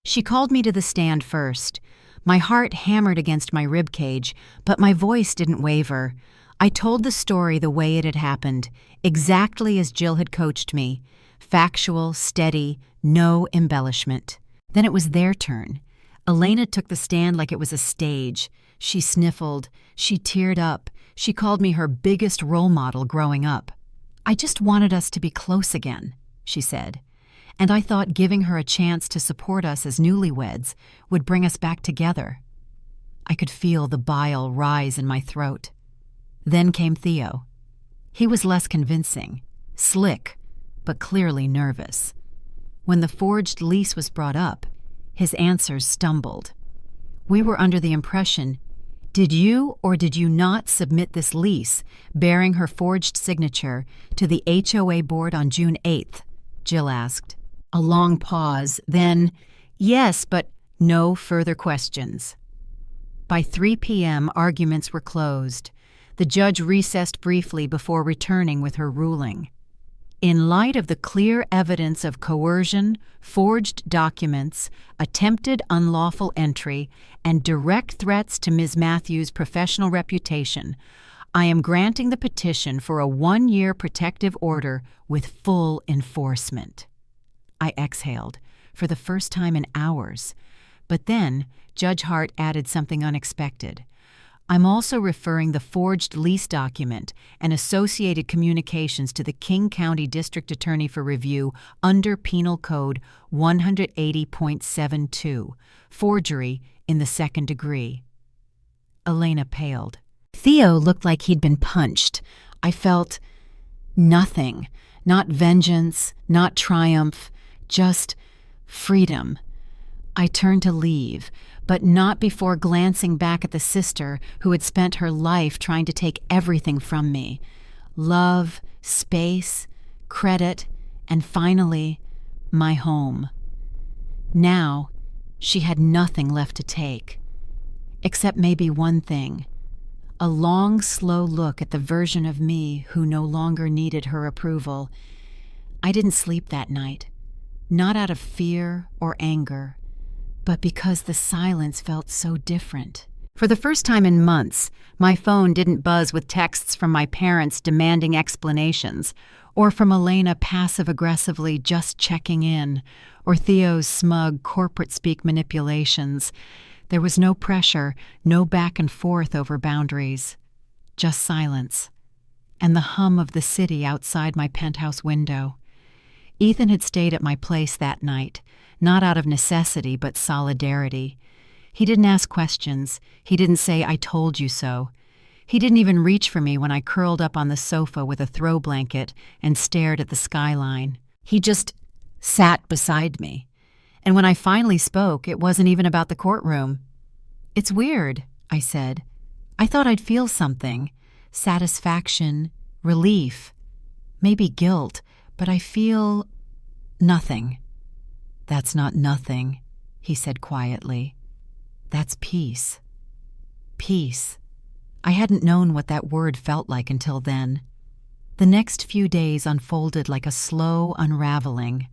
She called me to the stand first. My heart hammered against my ribcage, but my voice didn't waver. I told the story the way it had happened, exactly as Jill had coached me. Factual, steady, no embellishment. Then it was their turn. Elena took the stand like it was a stage. She sniffled. She teared up. She called me her biggest role model growing up. "I just wanted us to be close again," she said. And I thought giving her a chance to support us as newlyweds would bring us back together. I could feel the bile rise in my throat. Then came Theo. He was less convincing, slick, but clearly nervous. When the forged lease was brought up, his answers stumbled. "We were under the impression, did you or did you not submit this lease bearing her forged signature to the HOA board on June 8th? Jill asked. A long pause, then, "Yes, but no further questions." By 3 p.m., arguments were closed. The judge recessed briefly before returning with her ruling. In light of the clear evidence of coercion, forged documents, attempted unlawful entry, and direct threats to Ms. Matthews' professional reputation, I am granting the petition for a 1-year protective order with full enforcement. I exhaled, for the first time in hours. But then, Judge Hart added something unexpected. "I'm also referring the forged lease document and associated communications to the King County District Attorney for review under Penal Code 180.72, forgery in the second degree." Elena paled. Theo looked like he'd been punched. I felt nothing. Not vengeance, not triumph, just freedom. I turned to leave, but not before glancing back at the sister who had spent her life trying to take everything from me. Love, space, credit, and finally, my home. Now, she had nothing left to take. Except maybe one thing. A long, slow look at the version of me who no longer needed her approval. I didn't sleep that night. Not out of fear or anger, but because the silence felt so different. For the first time in months, my phone didn't buzz with texts from my parents demanding explanations, or from Elena passive-aggressively just checking in, or Theo's smug corporate-speak manipulations. There was no pressure, no back and forth over boundaries. Just silence, and the hum of the city outside my penthouse window. Ethan had stayed at my place that night, not out of necessity but solidarity. He didn't ask questions. He didn't say, "I told you so." He didn't even reach for me when I curled up on the sofa with a throw blanket and stared at the skyline. He just sat beside me. And when I finally spoke, it wasn't even about the courtroom. "It's weird," I said. "I thought I'd feel something. Satisfaction, relief, maybe guilt, but I feel nothing." "That's not nothing," he said quietly. "That's peace." Peace. I hadn't known what that word felt like until then. The next few days unfolded like a slow unraveling.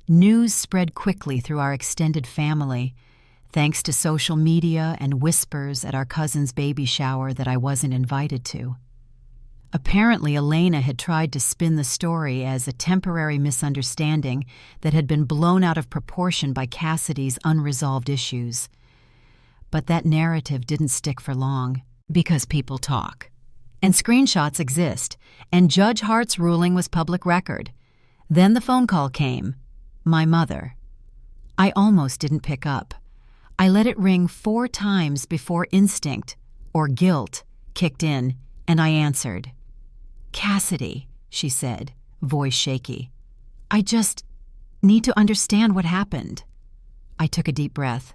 News spread quickly through our extended family, thanks to social media and whispers at our cousin's baby shower that I wasn't invited to. Apparently, Elena had tried to spin the story as a temporary misunderstanding that had been blown out of proportion by Cassidy's unresolved issues. But that narrative didn't stick for long, because people talk. And screenshots exist, and Judge Hart's ruling was public record. Then the phone call came. My mother. I almost didn't pick up. I let it ring 4 times before instinct, or guilt, kicked in, and I answered. "Cassidy," she said, voice shaky. "I just need to understand what happened." I took a deep breath.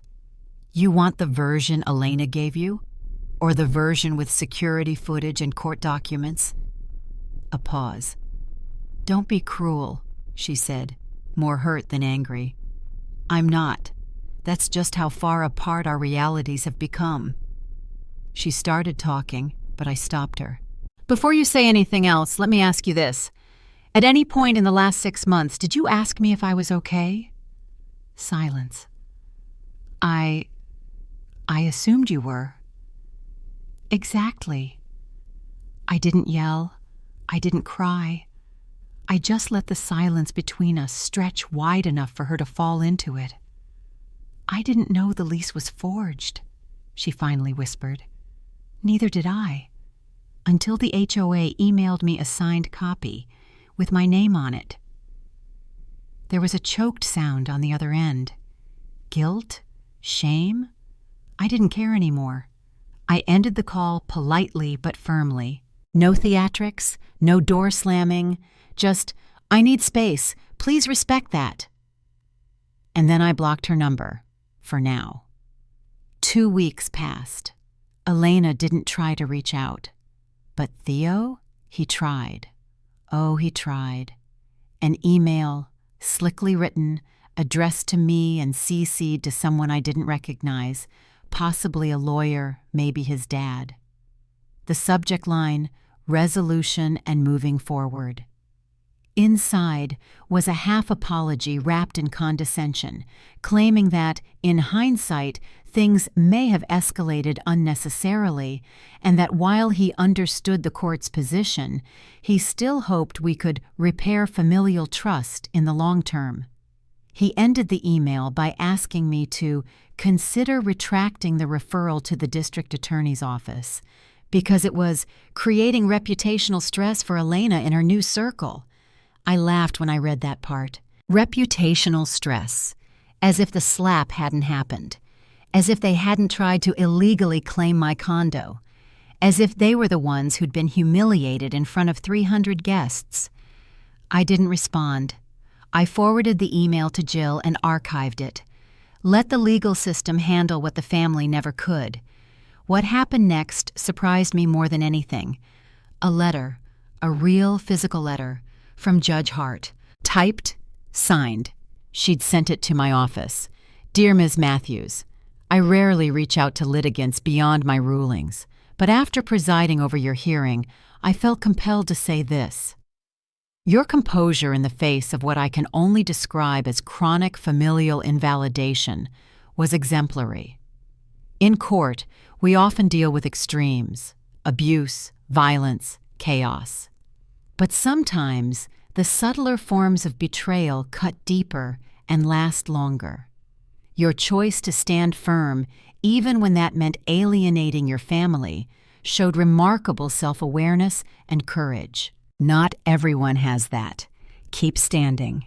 "You want the version Elena gave you? Or the version with security footage and court documents?" A pause. "Don't be cruel," she said, more hurt than angry. "I'm not. That's just how far apart our realities have become." She started talking, but I stopped her. "Before you say anything else, let me ask you this. At any point in the last 6 months, did you ask me if I was okay?" Silence. I assumed you were." "Exactly. I didn't yell. I didn't cry. I just let the silence between us stretch wide enough for her to fall into it." "I didn't know the lease was forged," she finally whispered. "Neither did I. Until the HOA emailed me a signed copy with my name on it." There was a choked sound on the other end. Guilt? Shame? I didn't care anymore. I ended the call politely but firmly. No theatrics, no door slamming, just, "I need space. Please respect that." And then I blocked her number, for now. 2 weeks passed. Elena didn't try to reach out. But Theo? He tried. Oh, he tried. An email, slickly written, addressed to me and CC'd to someone I didn't recognize, possibly a lawyer, maybe his dad. The subject line, resolution and moving forward. Inside was a half apology wrapped in condescension, claiming that, in hindsight, things may have escalated unnecessarily, and that while he understood the court's position, he still hoped we could repair familial trust in the long term. He ended the email by asking me to consider retracting the referral to the district attorney's office, because it was creating reputational stress for Elena in her new circle. I laughed when I read that part. Reputational stress. As if the slap hadn't happened. As if they hadn't tried to illegally claim my condo. As if they were the ones who'd been humiliated in front of 300 guests. I didn't respond. I forwarded the email to Jill and archived it. Let the legal system handle what the family never could. What happened next surprised me more than anything. A letter, a real physical letter, from Judge Hart. Typed, signed. She'd sent it to my office. "Dear Ms. Matthews, I rarely reach out to litigants beyond my rulings, but after presiding over your hearing, I felt compelled to say this. Your composure in the face of what I can only describe as chronic familial invalidation was exemplary. In court, we often deal with extremes, abuse, violence, chaos. But sometimes the subtler forms of betrayal cut deeper and last longer. Your choice to stand firm, even when that meant alienating your family, showed remarkable self-awareness and courage. Not everyone has that. Keep standing.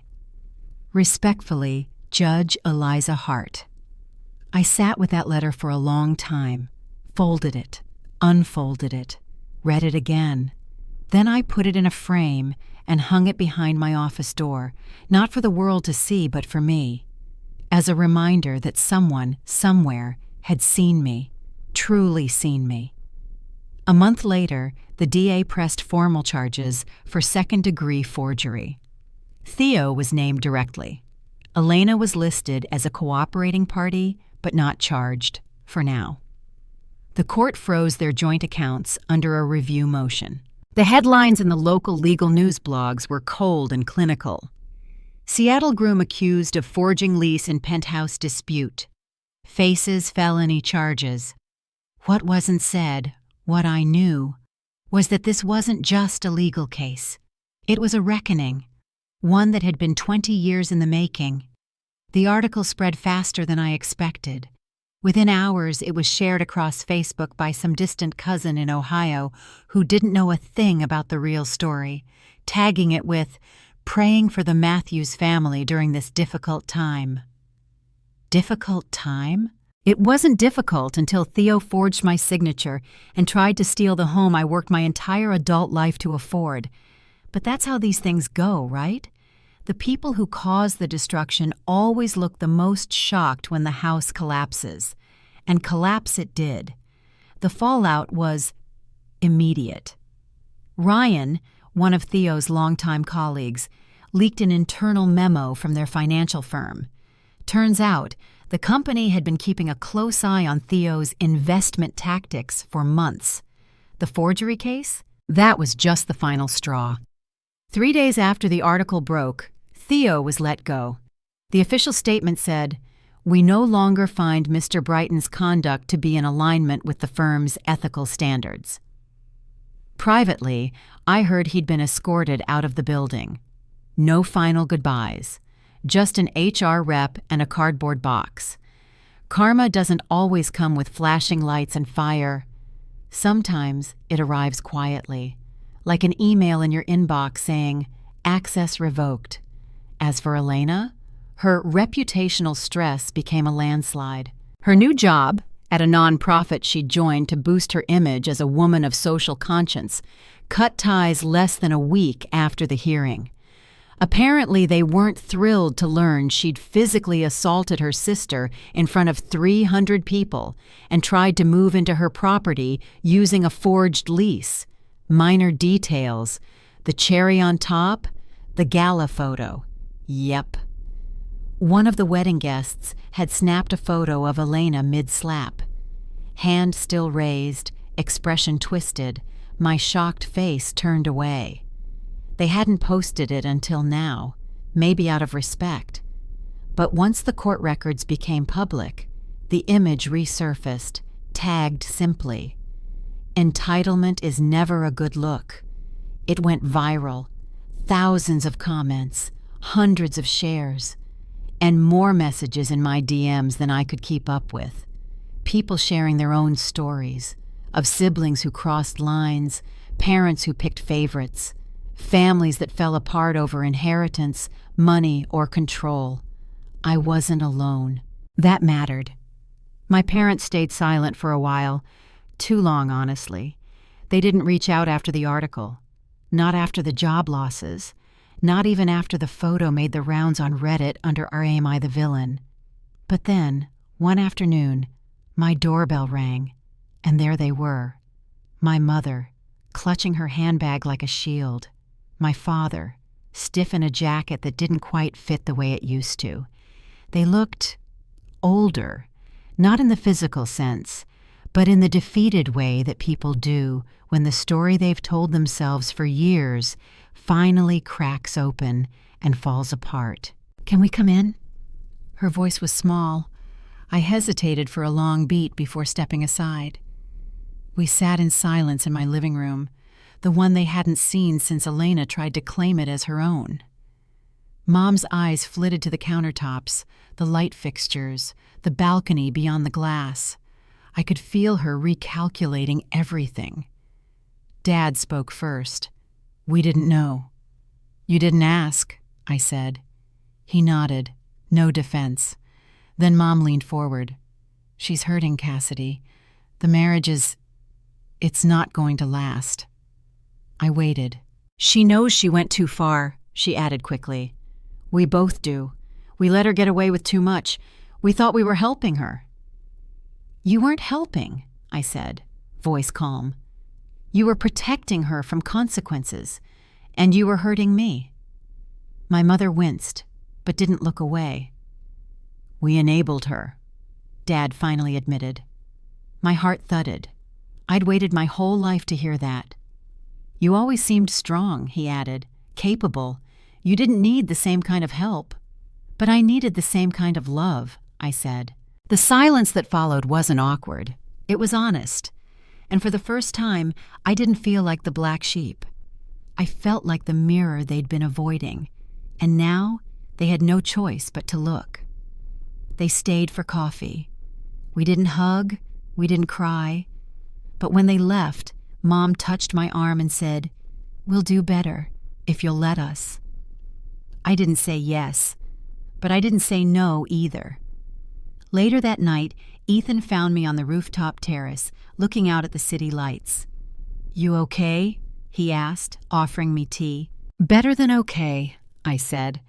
Respectfully, Judge Eliza Hart." I sat with that letter for a long time, folded it, unfolded it, read it again. Then I put it in a frame and hung it behind my office door, not for the world to see, but for me, as a reminder that someone, somewhere, had seen me, truly seen me. A month later, the DA pressed formal charges for second-degree forgery. Theo was named directly. Elena was listed as a cooperating party, but not charged, for now. The court froze their joint accounts under a review motion. The headlines in the local legal news blogs were cold and clinical. Seattle groom accused of forging lease in penthouse dispute. Faces felony charges. What wasn't said, what I knew, was that this wasn't just a legal case. It was a reckoning, one that had been 20 years in the making. The article spread faster than I expected. Within hours, it was shared across Facebook by some distant cousin in Ohio who didn't know a thing about the real story, tagging it with, "Praying for the Matthews family during this difficult time." Difficult time? It wasn't difficult until Theo forged my signature and tried to steal the home I worked my entire adult life to afford. But that's how these things go, right? The people who cause the destruction always look the most shocked when the house collapses. And collapse it did. The fallout was immediate. Ryan, one of Theo's longtime colleagues, leaked an internal memo from their financial firm. Turns out, the company had been keeping a close eye on Theo's investment tactics for months. The forgery case? That was just the final straw. 3 days after the article broke, Theo was let go. The official statement said, "We no longer find Mr. Brighton's conduct to be in alignment with the firm's ethical standards." Privately, I heard he'd been escorted out of the building. No final goodbyes. Just an HR rep and a cardboard box. Karma doesn't always come with flashing lights and fire. Sometimes it arrives quietly, like an email in your inbox saying, "Access revoked." As for Elena, her reputational stress became a landslide. Her new job, at a nonprofit she'd joined to boost her image as a woman of social conscience, cut ties less than a week after the hearing. Apparently, they weren't thrilled to learn she'd physically assaulted her sister in front of 300 people and tried to move into her property using a forged lease. Minor details. The cherry on top? The gala photo. Yep. One of the wedding guests had snapped a photo of Elena mid-slap. Hand still raised, expression twisted, my shocked face turned away. They hadn't posted it until now, maybe out of respect. But once the court records became public, the image resurfaced, tagged simply. Entitlement is never a good look. It went viral. Thousands of comments, hundreds of shares, and more messages in my DMs than I could keep up with. People sharing their own stories, of siblings who crossed lines, parents who picked favorites, families that fell apart over inheritance, money, or control. I wasn't alone. That mattered. My parents stayed silent for a while. Too long, honestly. They didn't reach out after the article. Not after the job losses. Not even after the photo made the rounds on Reddit under our Am I the Villain. But then, one afternoon, my doorbell rang, and there they were. My mother, clutching her handbag like a shield. My father, stiff in a jacket that didn't quite fit the way it used to. They looked older, not in the physical sense, but in the defeated way that people do when the story they've told themselves for years finally cracks open and falls apart. "Can we come in?" Her voice was small. I hesitated for a long beat before stepping aside. We sat in silence in my living room, the one they hadn't seen since Elena tried to claim it as her own. Mom's eyes flitted to the countertops, the light fixtures, the balcony beyond the glass. I could feel her recalculating everything. Dad spoke first. "We didn't know." "You didn't ask," I said. He nodded. No defense. Then Mom leaned forward. "She's hurting, Cassidy. The marriage it's not going to last." I waited. "She knows she went too far," she added quickly. "We both do. We let her get away with too much. We thought we were helping her." "You weren't helping," I said, voice calm. "You were protecting her from consequences, and you were hurting me." My mother winced, but didn't look away. "We enabled her," Dad finally admitted. My heart thudded. I'd waited my whole life to hear that. "You always seemed strong," he added, "capable. You didn't need the same kind of help." "But I needed the same kind of love," I said. The silence that followed wasn't awkward. It was honest. and for the first time, I didn't feel like the black sheep. I felt like the mirror they'd been avoiding, and now they had no choice but to look. They stayed for coffee. We didn't hug, we didn't cry, but when they left, Mom touched my arm and said, "We'll do better if you'll let us." I didn't say yes, but I didn't say no either. Later that night, Ethan found me on the rooftop terrace, looking out at the city lights. "You okay?" he asked, offering me tea. "Better than okay," I said.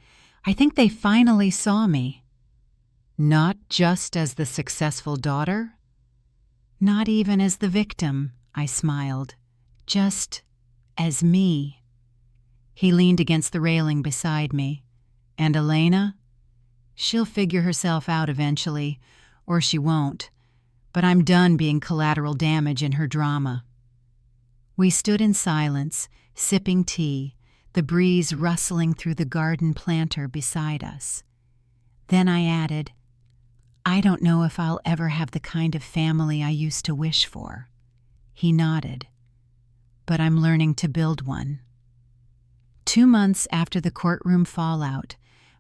"I think they finally saw me." "Not just as the successful daughter?" "Not even as the victim," I smiled. "Just as me." He leaned against the railing beside me. "And Elena? She'll figure herself out eventually, or she won't. But I'm done being collateral damage in her drama." We stood in silence, sipping tea, the breeze rustling through the garden planter beside us. Then I added, "I don't know if I'll ever have the kind of family I used to wish for." He nodded. "But I'm learning to build one." 2 months after the courtroom fallout,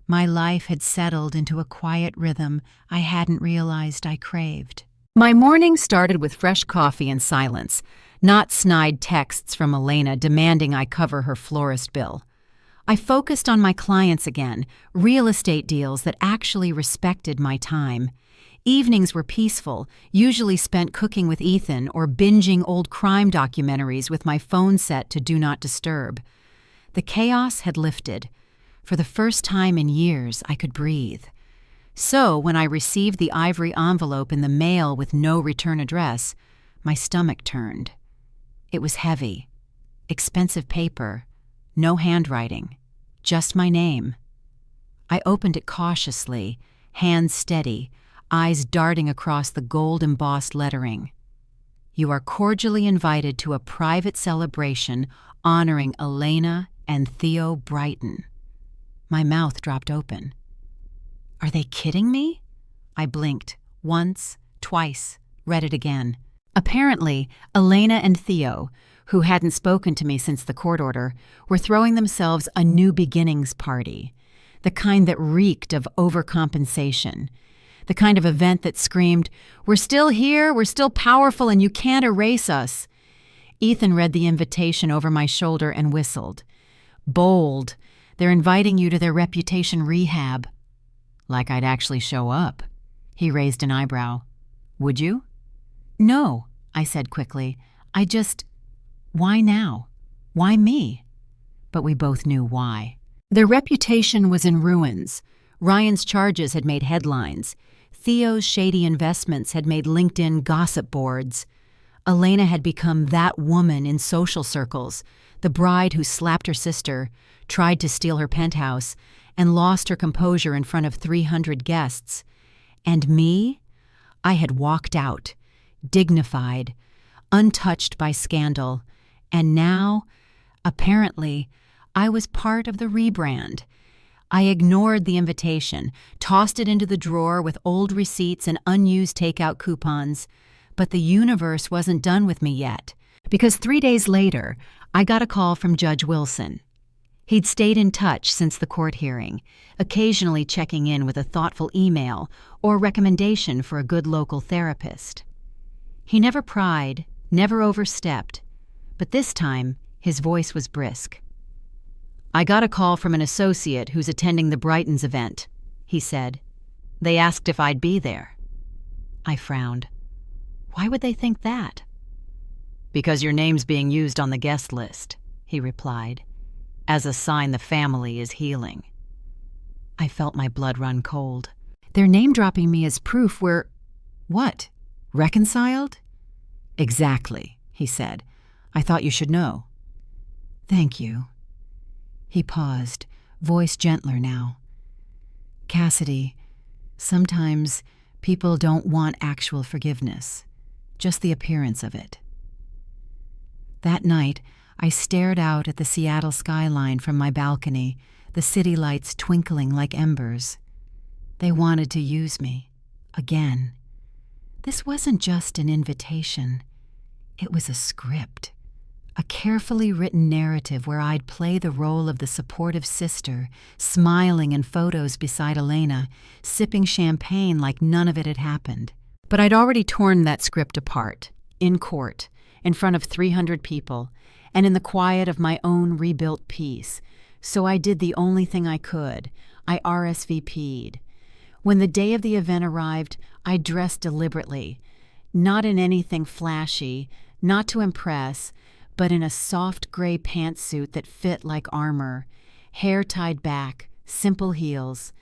my life had settled into a quiet rhythm I hadn't realized I craved. My morning started with fresh coffee and silence, not snide texts from Elena demanding I cover her florist bill. I focused on my clients again, real estate deals that actually respected my time. Evenings were peaceful, usually spent cooking with Ethan or binging old crime documentaries with my phone set to Do Not Disturb. The chaos had lifted. For the first time in years, I could breathe. So, when I received the ivory envelope in the mail with no return address, my stomach turned. It was heavy. Expensive paper. No handwriting. Just my name. I opened it cautiously, hands steady, eyes darting across the gold-embossed lettering. "You are cordially invited to a private celebration honoring Elena and Theo Brighton." My mouth dropped open. Are they kidding me? I blinked. Once, twice, read it again. Apparently, Elena and Theo, who hadn't spoken to me since the court order, were throwing themselves a new beginnings party, the kind that reeked of overcompensation, the kind of event that screamed, "We're still here, we're still powerful, and you can't erase us." Ethan read the invitation over my shoulder and whistled. "Bold. They're inviting you to their reputation rehab." Like I'd actually show up. He raised an eyebrow. "Would you?" "No," I said quickly. Why now? Why me?" But we both knew why. Their reputation was in ruins. Ryan's charges had made headlines. Theo's shady investments had made LinkedIn gossip boards. Elena had become that woman in social circles, the bride who slapped her sister, tried to steal her penthouse, and lost her composure in front of 300 guests. And me? I had walked out, dignified, untouched by scandal, and now, apparently, I was part of the rebrand. I ignored the invitation, tossed it into the drawer with old receipts and unused takeout coupons, but the universe wasn't done with me yet, because 3 days later, I got a call from Judge Wilson. He'd stayed in touch since the court hearing, occasionally checking in with a thoughtful email or recommendation for a good local therapist. He never pried, never overstepped, but this time his voice was brisk. "I got a call from an associate who's attending the Brightons event," he said. "They asked if I'd be there." I frowned. "Why would they think that?" "Because your name's being used on the guest list," he replied, "as a sign the family is healing." I felt my blood run cold. They're name-dropping me as proof we're... what? Reconciled? "Exactly," he said. "I thought you should know." "Thank you." He paused, voice gentler now. "Cassidy, sometimes people don't want actual forgiveness, just the appearance of it." That night, I stared out at the Seattle skyline from my balcony, the city lights twinkling like embers. They wanted to use me. Again. This wasn't just an invitation. It was a script, a carefully written narrative where I'd play the role of the supportive sister, smiling in photos beside Elena, sipping champagne like none of it had happened. But I'd already torn that script apart, in court, in front of 300 people, and in the quiet of my own rebuilt piece. So I did the only thing I could. I RSVP'd. When the day of the event arrived, I dressed deliberately, not in anything flashy, not to impress, but in a soft gray pantsuit that fit like armor, hair tied back, simple heels,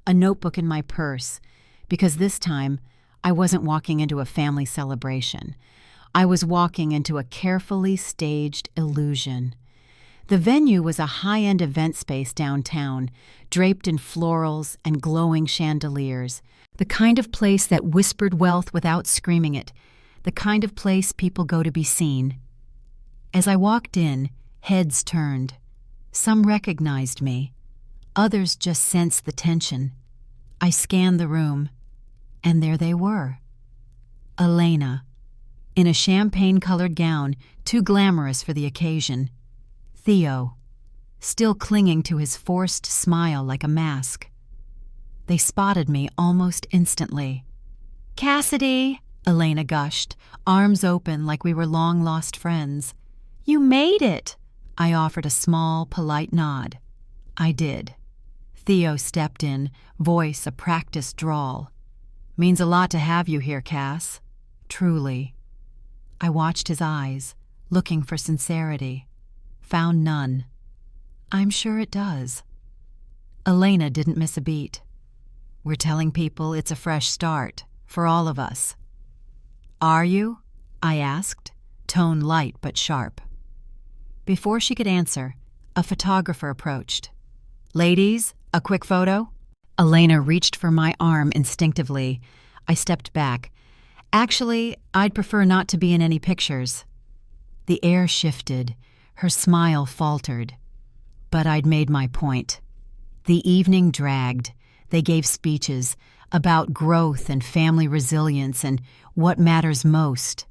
a notebook in my purse, because this time I wasn't walking into a family celebration. I was walking into a carefully staged illusion. The venue was a high-end event space downtown, draped in florals and glowing chandeliers, the kind of place that whispered wealth without screaming it, the kind of place people go to be seen. As I walked in, heads turned. Some recognized me. Others just sensed the tension. I scanned the room, and there they were. Elena, in a champagne-colored gown, too glamorous for the occasion. Theo, still clinging to his forced smile like a mask. They spotted me almost instantly. "Cassidy," Elena gushed, arms open like we were long-lost friends. "You made it!" I offered a small, polite nod. I did. Theo stepped in, voice a practiced drawl. "Means a lot to have you here, Cass. Truly." I watched his eyes, looking for sincerity. Found none. "I'm sure it does." Elena didn't miss a beat. "We're telling people it's a fresh start, for all of us." "Are you?" I asked, tone light but sharp. Before she could answer, a photographer approached. "Ladies, a quick photo?" Elena reached for my arm instinctively. I stepped back. "Actually, I'd prefer not to be in any pictures." The air shifted. Her smile faltered. But I'd made my point. The evening dragged. They gave speeches about growth and family resilience and what matters most.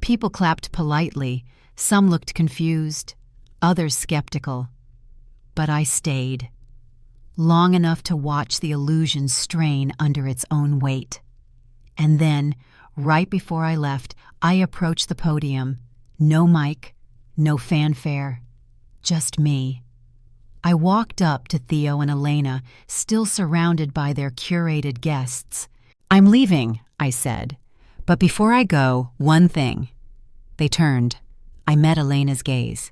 People clapped politely. Some looked confused, others skeptical. But I stayed, long enough to watch the illusion strain under its own weight. And then, right before I left, I approached the podium. No mic, no fanfare, just me. I walked up to Theo and Elena, still surrounded by their curated guests. "I'm leaving," I said. "But before I go, one thing." They turned. I met Elena's gaze.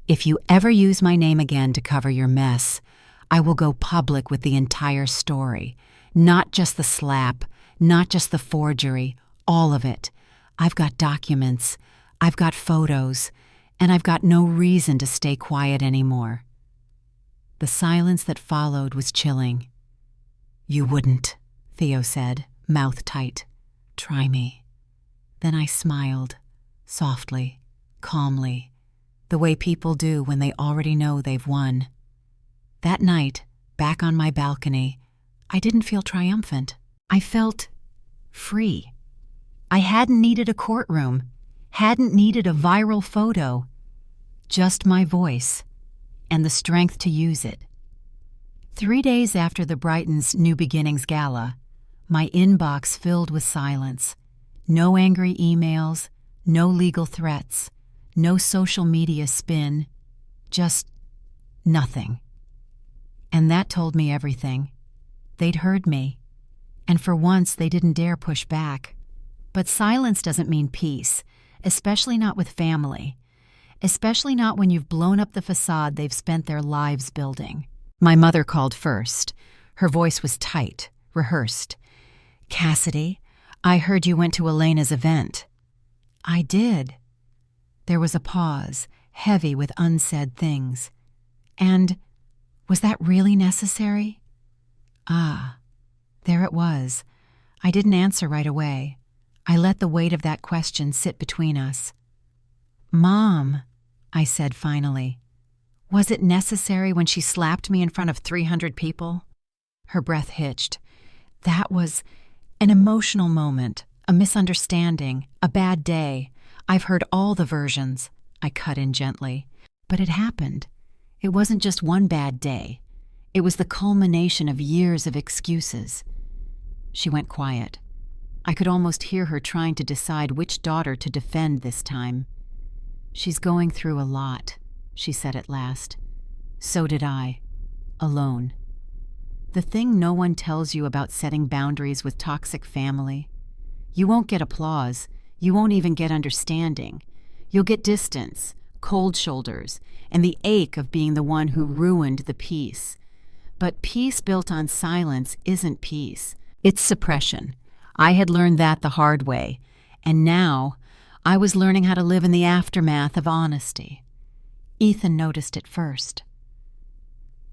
"If you ever use my name again to cover your mess, I will go public with the entire story. Not just the slap, not just the forgery, all of it. I've got documents, I've got photos, and I've got no reason to stay quiet anymore." The silence that followed was chilling. "You wouldn't," Theo said, mouth tight. "Try me." Then I smiled, softly, calmly, the way people do when they already know they've won. That night, back on my balcony, I didn't feel triumphant. I felt free. I hadn't needed a courtroom, hadn't needed a viral photo. Just my voice, and the strength to use it. 3 days after the Brightons' New Beginnings Gala, my inbox filled with silence. No angry emails, no legal threats, no social media spin, just nothing. And that told me everything. They'd heard me, and for once they didn't dare push back. But silence doesn't mean peace, especially not with family. Especially not when you've blown up the facade they've spent their lives building. My mother called first. Her voice was tight, rehearsed. "Cassidy, I heard you went to Elena's event." "I did." There was a pause, heavy with unsaid things. "And was that really necessary?" Ah, there it was. I didn't answer right away. I let the weight of that question sit between us. "Mom," I said finally, "was it necessary when she slapped me in front of 300 people?" Her breath hitched. "That was an emotional moment, a misunderstanding, a bad day. I've heard all the versions, I cut in gently. But it happened. It wasn't just one bad day. It was the culmination of years of excuses. She went quiet. I could almost hear her trying to decide which daughter to defend this time. "She's going through a lot," she said at last. "So did I. Alone. The thing no one tells you about setting boundaries with toxic family. You won't get applause. You won't even get understanding. You'll get distance, cold shoulders, and the ache of being the one who ruined the peace. But peace built on silence isn't peace. It's suppression. I had learned that the hard way, and now I was learning how to live in the aftermath of honesty. Ethan noticed it first.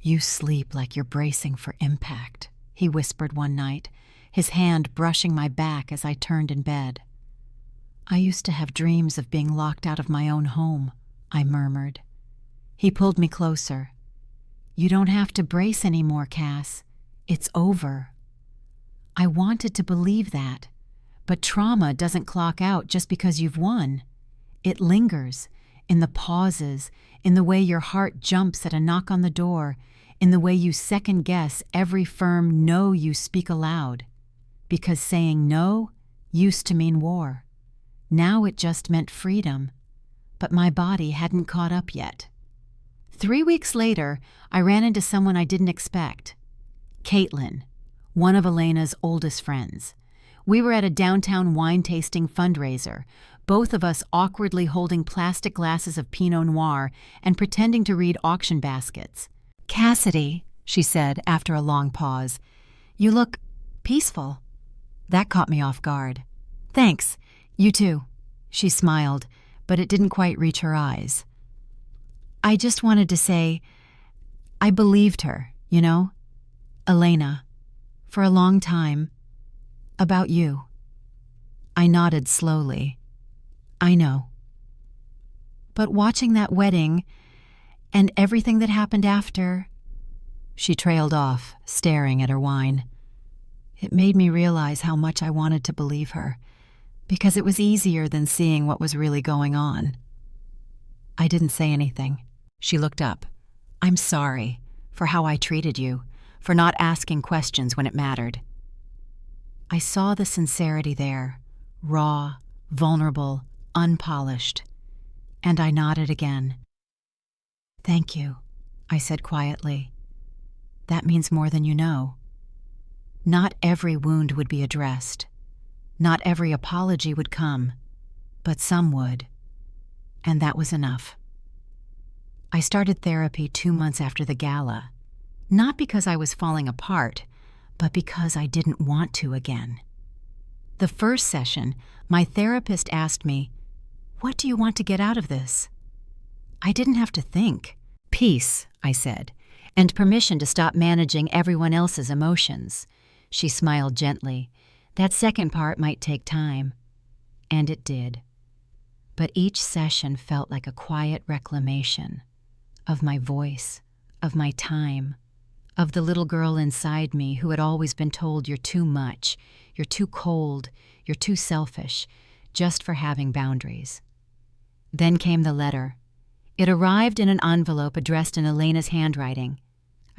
"You sleep like you're bracing for impact," he whispered one night, his hand brushing my back as I turned in bed. "I used to have dreams of being locked out of my own home," I murmured. He pulled me closer. "You don't have to brace anymore, Cass. It's over." I wanted to believe that, but trauma doesn't clock out just because you've won. It lingers, in the pauses, in the way your heart jumps at a knock on the door, in the way you second-guess every firm no you speak aloud. Because saying no used to mean war. Now it just meant freedom. But my body hadn't caught up yet. 3 weeks later, I ran into someone I didn't expect. Caitlin, one of Elena's oldest friends. We were at a downtown wine-tasting fundraiser, both of us awkwardly holding plastic glasses of Pinot Noir and pretending to read auction baskets. "Cassidy," she said after a long pause, "you look peaceful." That caught me off guard. "Thanks. You too." She smiled, but it didn't quite reach her eyes. "I just wanted to say, I believed her, you know? Elena, for a long time, about you." I nodded slowly. "I know." But watching that wedding, and everything that happened after, she trailed off, staring at her wine. It made me realize how much I wanted to believe her, because it was easier than seeing what was really going on. I didn't say anything. She looked up. "I'm sorry for how I treated you, for not asking questions when it mattered." I saw the sincerity there, raw, vulnerable, unpolished, and I nodded again. "Thank you," I said quietly. "That means more than you know." Not every wound would be addressed. Not every apology would come, but some would. And that was enough. I started therapy 2 months after the gala, not because I was falling apart, but because I didn't want to again. The first session, my therapist asked me, "What do you want to get out of this?" I didn't have to think. "Peace," I said, "and permission to stop managing everyone else's emotions." She smiled gently. That second part might take time. And it did. But each session felt like a quiet reclamation of my voice, of my time, of the little girl inside me who had always been told you're too much, you're too cold, you're too selfish, just for having boundaries. Then came the letter. It arrived in an envelope addressed in Elena's handwriting.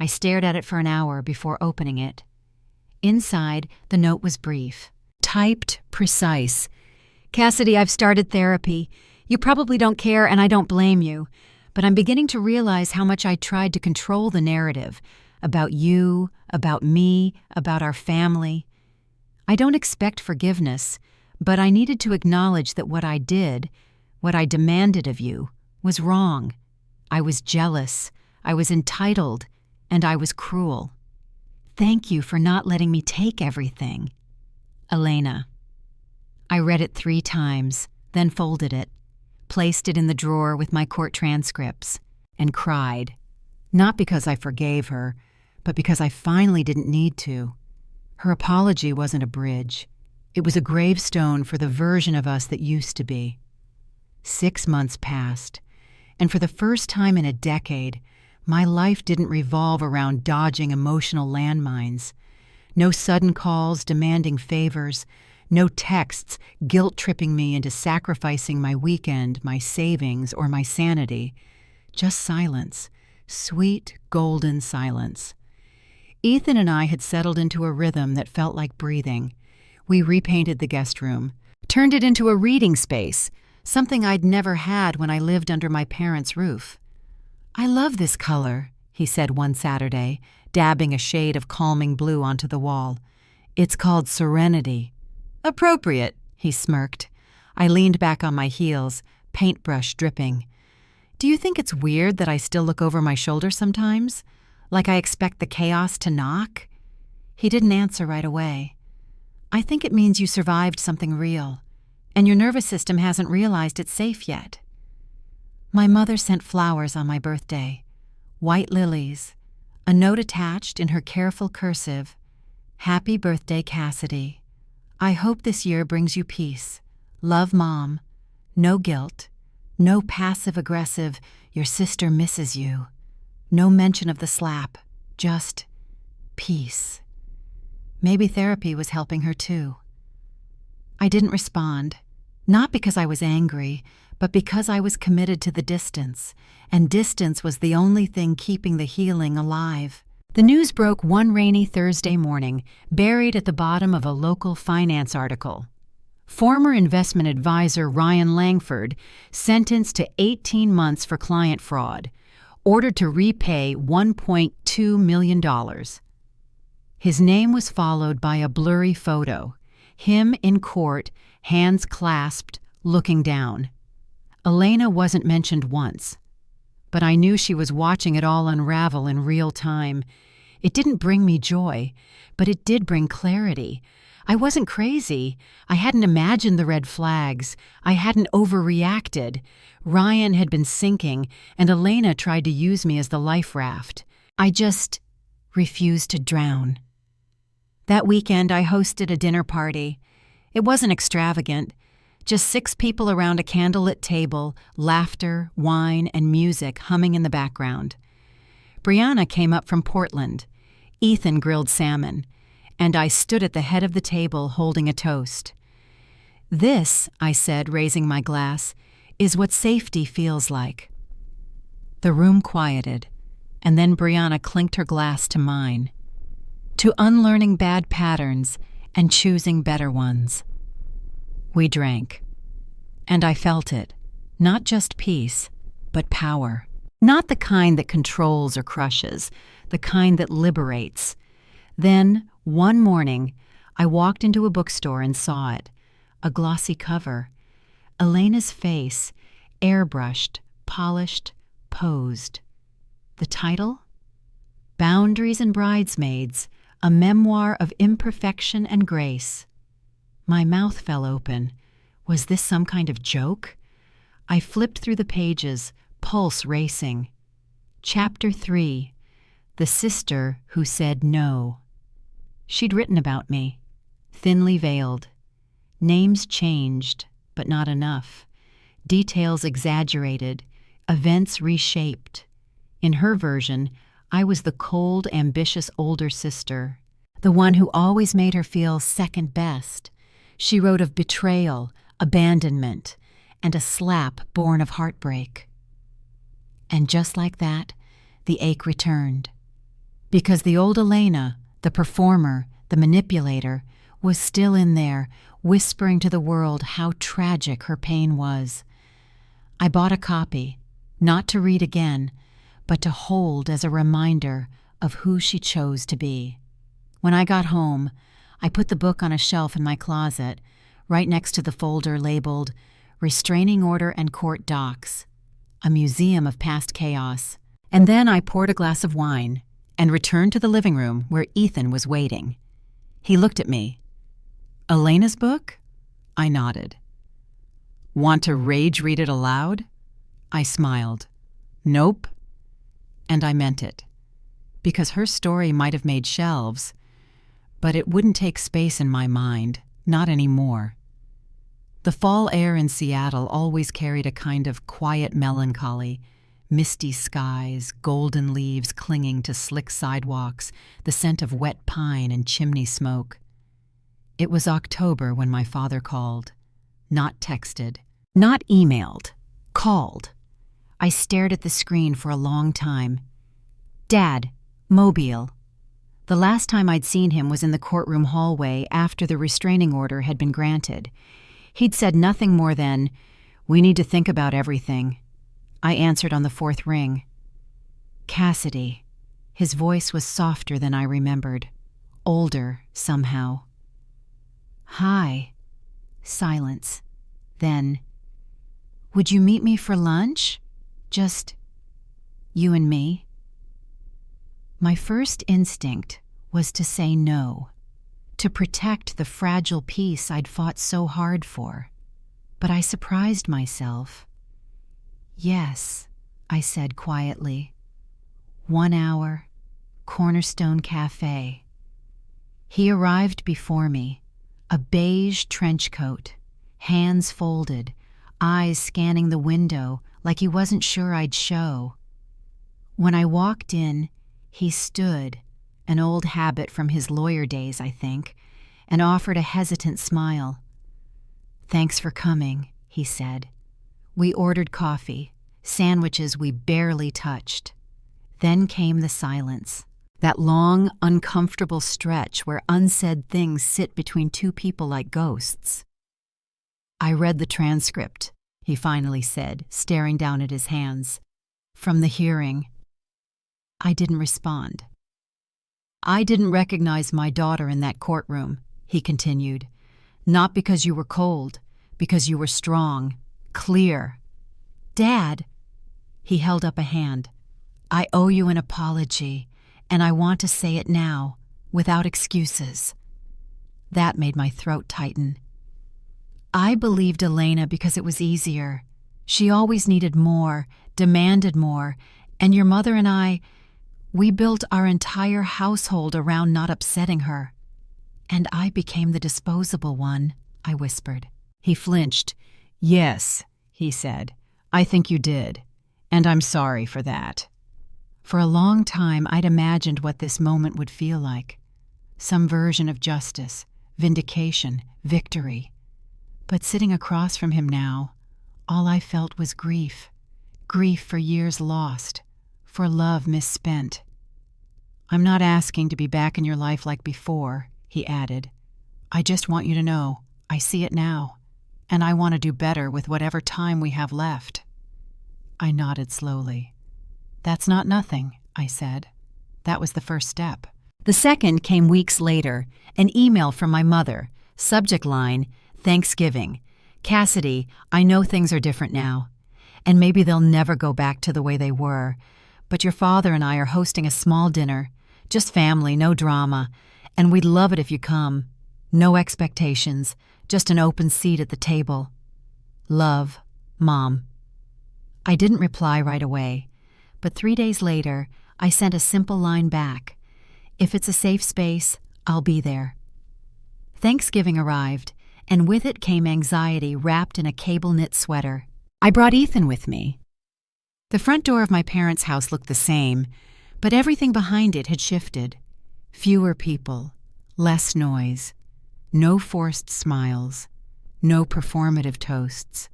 I stared at it for an hour before opening it. Inside, the note was brief, typed, precise. "Cassidy, I've started therapy. You probably don't care, and I don't blame you. But I'm beginning to realize how much I tried to control the narrative about you, about me, about our family. I don't expect forgiveness, but I needed to acknowledge that what I did, what I demanded of you, was wrong. I was jealous, I was entitled, and I was cruel. Thank you for not letting me take everything. Elena." I read it 3 times, then folded it, placed it in the drawer with my court transcripts, and cried. Not because I forgave her, but because I finally didn't need to. Her apology wasn't a bridge. It was a gravestone for the version of us that used to be. 6 months passed, and for the first time in a decade, my life didn't revolve around dodging emotional landmines. No sudden calls demanding favors, No texts guilt-tripping me into sacrificing my weekend, my savings, or my sanity. Just silence. Sweet, golden silence. Ethan and I had settled into a rhythm that felt like breathing. We repainted the guest room, turned it into a reading space, something I'd never had when I lived under my parents' roof. "I love this color," he said one Saturday, dabbing a shade of calming blue onto the wall. "It's called Serenity." "Appropriate," he smirked. I leaned back on my heels, paintbrush dripping. "Do you think it's weird that I still look over my shoulder sometimes? Like I expect the chaos to knock?" He didn't answer right away. "I think it means you survived something real, and your nervous system hasn't realized it's safe yet." My mother sent flowers on my birthday, white lilies, a note attached in her careful cursive, "Happy birthday, Cassidy. I hope this year brings you peace. Love, Mom. No guilt. No passive-aggressive, 'Your sister misses you.' No mention of the slap. Just peace." Maybe therapy was helping her too. I didn't respond, not because I was angry, but because I was committed to the distance, and distance was the only thing keeping the healing alive. The news broke one rainy Thursday morning, buried at the bottom of a local finance article. Former investment advisor Ryan Langford, sentenced to 18 months for client fraud, ordered to repay $1.2 million. His name was followed by a blurry photo, him in court, hands clasped, looking down. Elena wasn't mentioned once, but I knew she was watching it all unravel in real time. It didn't bring me joy, but it did bring clarity. I wasn't crazy. I hadn't imagined the red flags. I hadn't overreacted. Ryan had been sinking, and Elena tried to use me as the life raft. I just refused to drown. That weekend, I hosted a dinner party. It wasn't extravagant. Just 6 people around a candlelit table, laughter, wine, and music humming in the background. Brianna came up from Portland. Ethan grilled salmon, and I stood at the head of the table holding a toast. "This," I said, raising my glass, "is what safety feels like." The room quieted, and then Brianna clinked her glass to mine. "To unlearning bad patterns and choosing better ones." We drank, and I felt it, not just peace, but power. Not the kind that controls or crushes, the kind that liberates. Then, one morning, I walked into a bookstore and saw it, a glossy cover. Elena's face, airbrushed, polished, posed. The title? Boundaries and Bridesmaids, a memoir of imperfection and grace. My mouth fell open. Was this some kind of joke? I flipped through the pages, pulse racing. Chapter 3, The Sister Who Said No. She'd written about me, thinly veiled. Names changed, but not enough. Details exaggerated, events reshaped. In her version, I was the cold, ambitious older sister, the one who always made her feel second best. She wrote of betrayal, abandonment, and a slap born of heartbreak. And just like that, the ache returned. Because the old Elena, the performer, the manipulator, was still in there, whispering to the world how tragic her pain was. I bought a copy, not to read again, but to hold as a reminder of who she chose to be. When I got home, I put the book on a shelf in my closet, right next to the folder labeled Restraining Order and Court Docs, a museum of past chaos. And then I poured a glass of wine and returned to the living room where Ethan was waiting. He looked at me. "Elena's book?" I nodded. "Want to rage read it aloud?" I smiled. "Nope." And I meant it. Because her story might have made shelves, but it wouldn't take space in my mind, not anymore. The fall air in Seattle always carried a kind of quiet melancholy, misty skies, golden leaves clinging to slick sidewalks, the scent of wet pine and chimney smoke. It was October when my father called. Not texted, not emailed, called. I stared at the screen for a long time. Dad, Mobile. The last time I'd seen him was in the courtroom hallway after the restraining order had been granted. He'd said nothing more than, "We need to think about everything." I answered on the fourth ring. Cassidy. His voice was softer than I remembered. Older, somehow. "Hi." Silence. Then, "Would you meet me for lunch? Just you and me?" My first instinct was to say no, to protect the fragile peace I'd fought so hard for. But I surprised myself. "Yes," I said quietly. 1 hour, Cornerstone Cafe. He arrived before me, a beige trench coat, hands folded, eyes scanning the window like he wasn't sure I'd show. When I walked in, he stood, an old habit from his lawyer days, I think, and offered a hesitant smile. "Thanks for coming," he said. We ordered coffee, sandwiches we barely touched. Then came the silence, that long, uncomfortable stretch where unsaid things sit between two people like ghosts. "I read the transcript," he finally said, staring down at his hands. "From the hearing." I didn't respond. "I didn't recognize my daughter in that courtroom," he continued. "Not because you were cold, because you were strong, clear." "Dad," he held up a hand, "I owe you an apology, and I want to say it now, without excuses." That made my throat tighten. I believed Elena because it was easier. She always needed more, demanded more, and your mother and we built our entire household around not upsetting her. "And I became the disposable one," I whispered. He flinched. "Yes," he said, "I think you did, and I'm sorry for that." For a long time I'd imagined what this moment would feel like. Some version of justice, vindication, victory. But sitting across from him now, all I felt was grief. Grief for years lost, for love misspent. "I'm not asking to be back in your life like before," he added. "I just want you to know, I see it now, and I want to do better with whatever time we have left." I nodded slowly. "That's not nothing," I said. That was the first step. The second came weeks later, an email from my mother, subject line, "Thanksgiving. Cassidy, I know things are different now, and maybe they'll never go back to the way they were, but your father and I are hosting a small dinner, just family, no drama, and we'd love it if you come. No expectations, just an open seat at the table. Love, Mom." I didn't reply right away, but 3 days later, I sent a simple line back. "If it's a safe space, I'll be there." Thanksgiving arrived, and with it came anxiety wrapped in a cable-knit sweater. I brought Ethan with me. The front door of my parents' house looked the same, but everything behind it had shifted. Fewer people, less noise, no forced smiles, no performative toasts,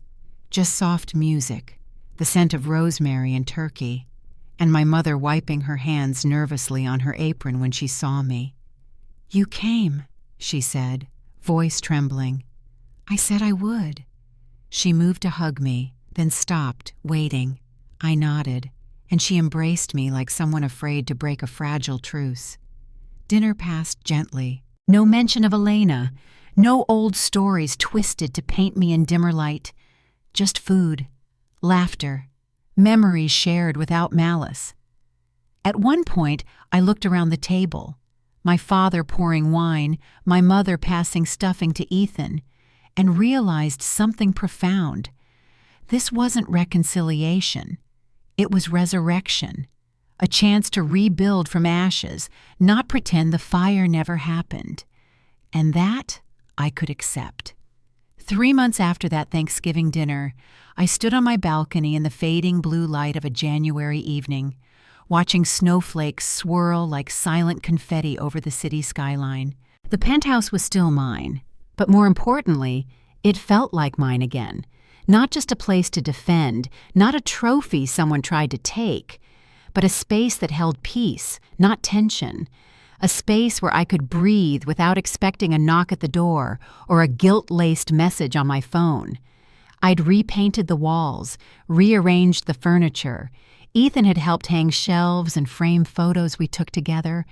just soft music, the scent of rosemary and turkey, and my mother wiping her hands nervously on her apron when she saw me. "You came," she said, voice trembling. "I said I would." She moved to hug me, then stopped, waiting. I nodded, and she embraced me like someone afraid to break a fragile truce. Dinner passed gently. No mention of Elena, no old stories twisted to paint me in dimmer light. Just food, laughter, memories shared without malice. At one point, I looked around the table, my father pouring wine, my mother passing stuffing to Ethan, and realized something profound. This wasn't reconciliation. It was resurrection, a chance to rebuild from ashes, not pretend the fire never happened. And that I could accept. 3 months after that Thanksgiving dinner, I stood on my balcony in the fading blue light of a January evening, watching snowflakes swirl like silent confetti over the city skyline. The penthouse was still mine, but more importantly, it felt like mine again. Not just a place to defend, not a trophy someone tried to take, but a space that held peace, not tension. A space where I could breathe without expecting a knock at the door or a guilt-laced message on my phone. I'd repainted the walls, rearranged the furniture. Ethan had helped hang shelves and frame photos we took together,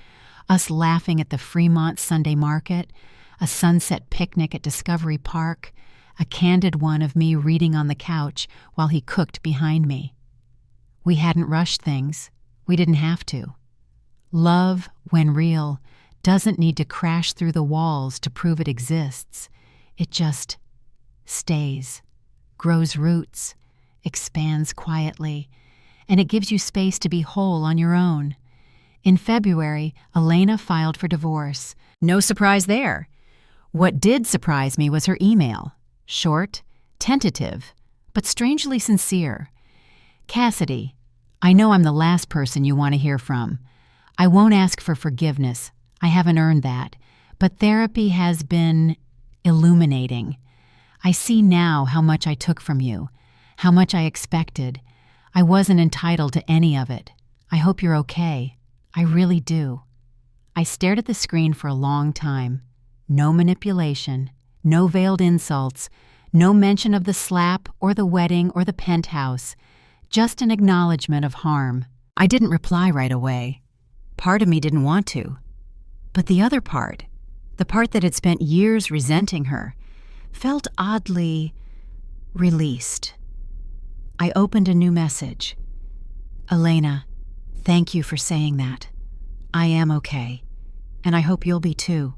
us laughing at the Fremont Sunday Market, a sunset picnic at Discovery Park, a candid one of me reading on the couch while he cooked behind me. We hadn't rushed things. We didn't have to. Love, when real, doesn't need to crash through the walls to prove it exists. It just stays, grows roots, expands quietly, and it gives you space to be whole on your own. In February, Elena filed for divorce. No surprise there. What did surprise me was her email. Short, tentative, but strangely sincere. Cassidy, I know I'm the last person you want to hear from. I won't ask for forgiveness. I haven't earned that. But therapy has been illuminating. I see now how much I took from you, how much I expected. I wasn't entitled to any of it. I hope you're okay. I really do. I stared at the screen for a long time. No manipulation, no veiled insults, no mention of the slap or the wedding or the penthouse, just an acknowledgement of harm. I didn't reply right away. Part of me didn't want to. But the other part, the part that had spent years resenting her, felt oddly released. I opened a new message. Elena, thank you for saying that. I am okay, and I hope you'll be too.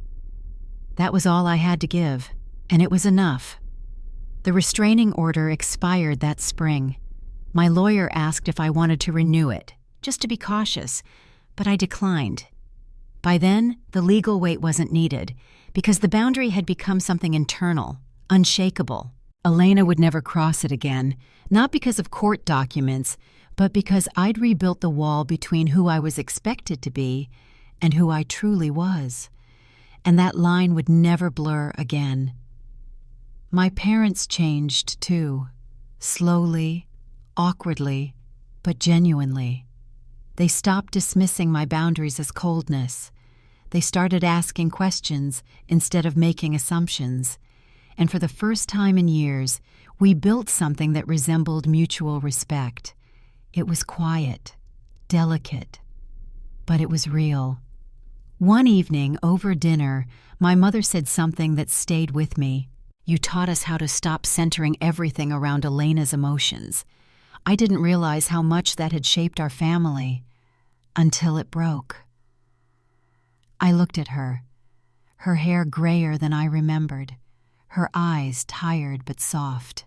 That was all I had to give, and it was enough. The restraining order expired that spring. My lawyer asked if I wanted to renew it, just to be cautious, but I declined. By then, the legal wait wasn't needed, because the boundary had become something internal, unshakable. Elena would never cross it again, not because of court documents, but because I'd rebuilt the wall between who I was expected to be and who I truly was. And that line would never blur again. My parents changed, too. Slowly, awkwardly, but genuinely. They stopped dismissing my boundaries as coldness. They started asking questions instead of making assumptions. And for the first time in years, we built something that resembled mutual respect. It was quiet, delicate, but it was real. One evening, over dinner, my mother said something that stayed with me. You taught us how to stop centering everything around Elena's emotions. I didn't realize how much that had shaped our family. Until it broke. I looked at her hair grayer than I remembered, her eyes tired but soft.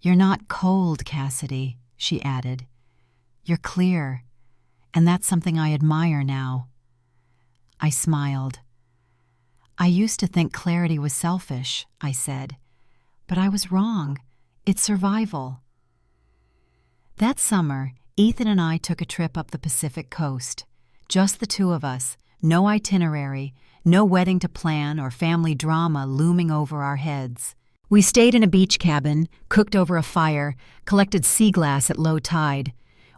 You're not cold, Cassidy, she added. You're clear, and that's something I admire now. I smiled. I used to think clarity was selfish, I said, but I was wrong. It's survival. That summer, Ethan and I took a trip up the Pacific coast. Just the two of us, no itinerary, no wedding to plan or family drama looming over our heads. We stayed in a beach cabin, cooked over a fire, collected sea glass at low tide.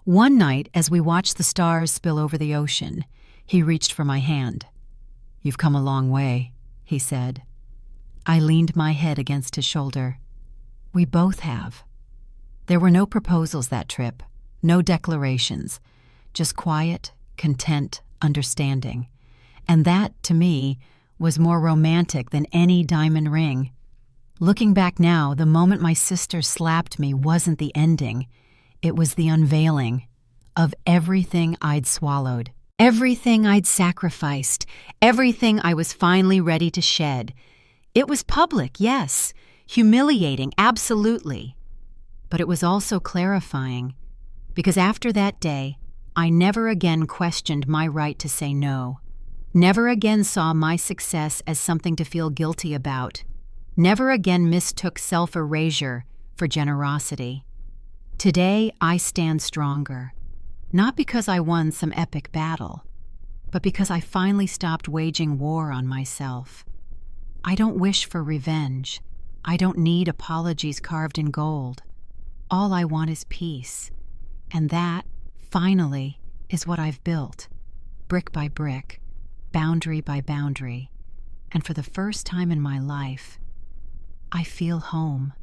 One night, as we watched the stars spill over the ocean, he reached for my hand. You've come a long way, he said. I leaned my head against his shoulder. We both have. There were no proposals that trip. No declarations, just quiet, content understanding. And that, to me, was more romantic than any diamond ring. Looking back now, the moment my sister slapped me wasn't the ending. It was the unveiling of everything I'd swallowed, everything I'd sacrificed, everything I was finally ready to shed. It was public, yes, humiliating, absolutely. But it was also clarifying. Because after that day, I never again questioned my right to say no. Never again saw my success as something to feel guilty about. Never again mistook self-erasure for generosity. Today, I stand stronger. Not because I won some epic battle, but because I finally stopped waging war on myself. I don't wish for revenge. I don't need apologies carved in gold. All I want is peace. And that, finally, is what I've built, brick by brick, boundary by boundary. And for the first time in my life, I feel home.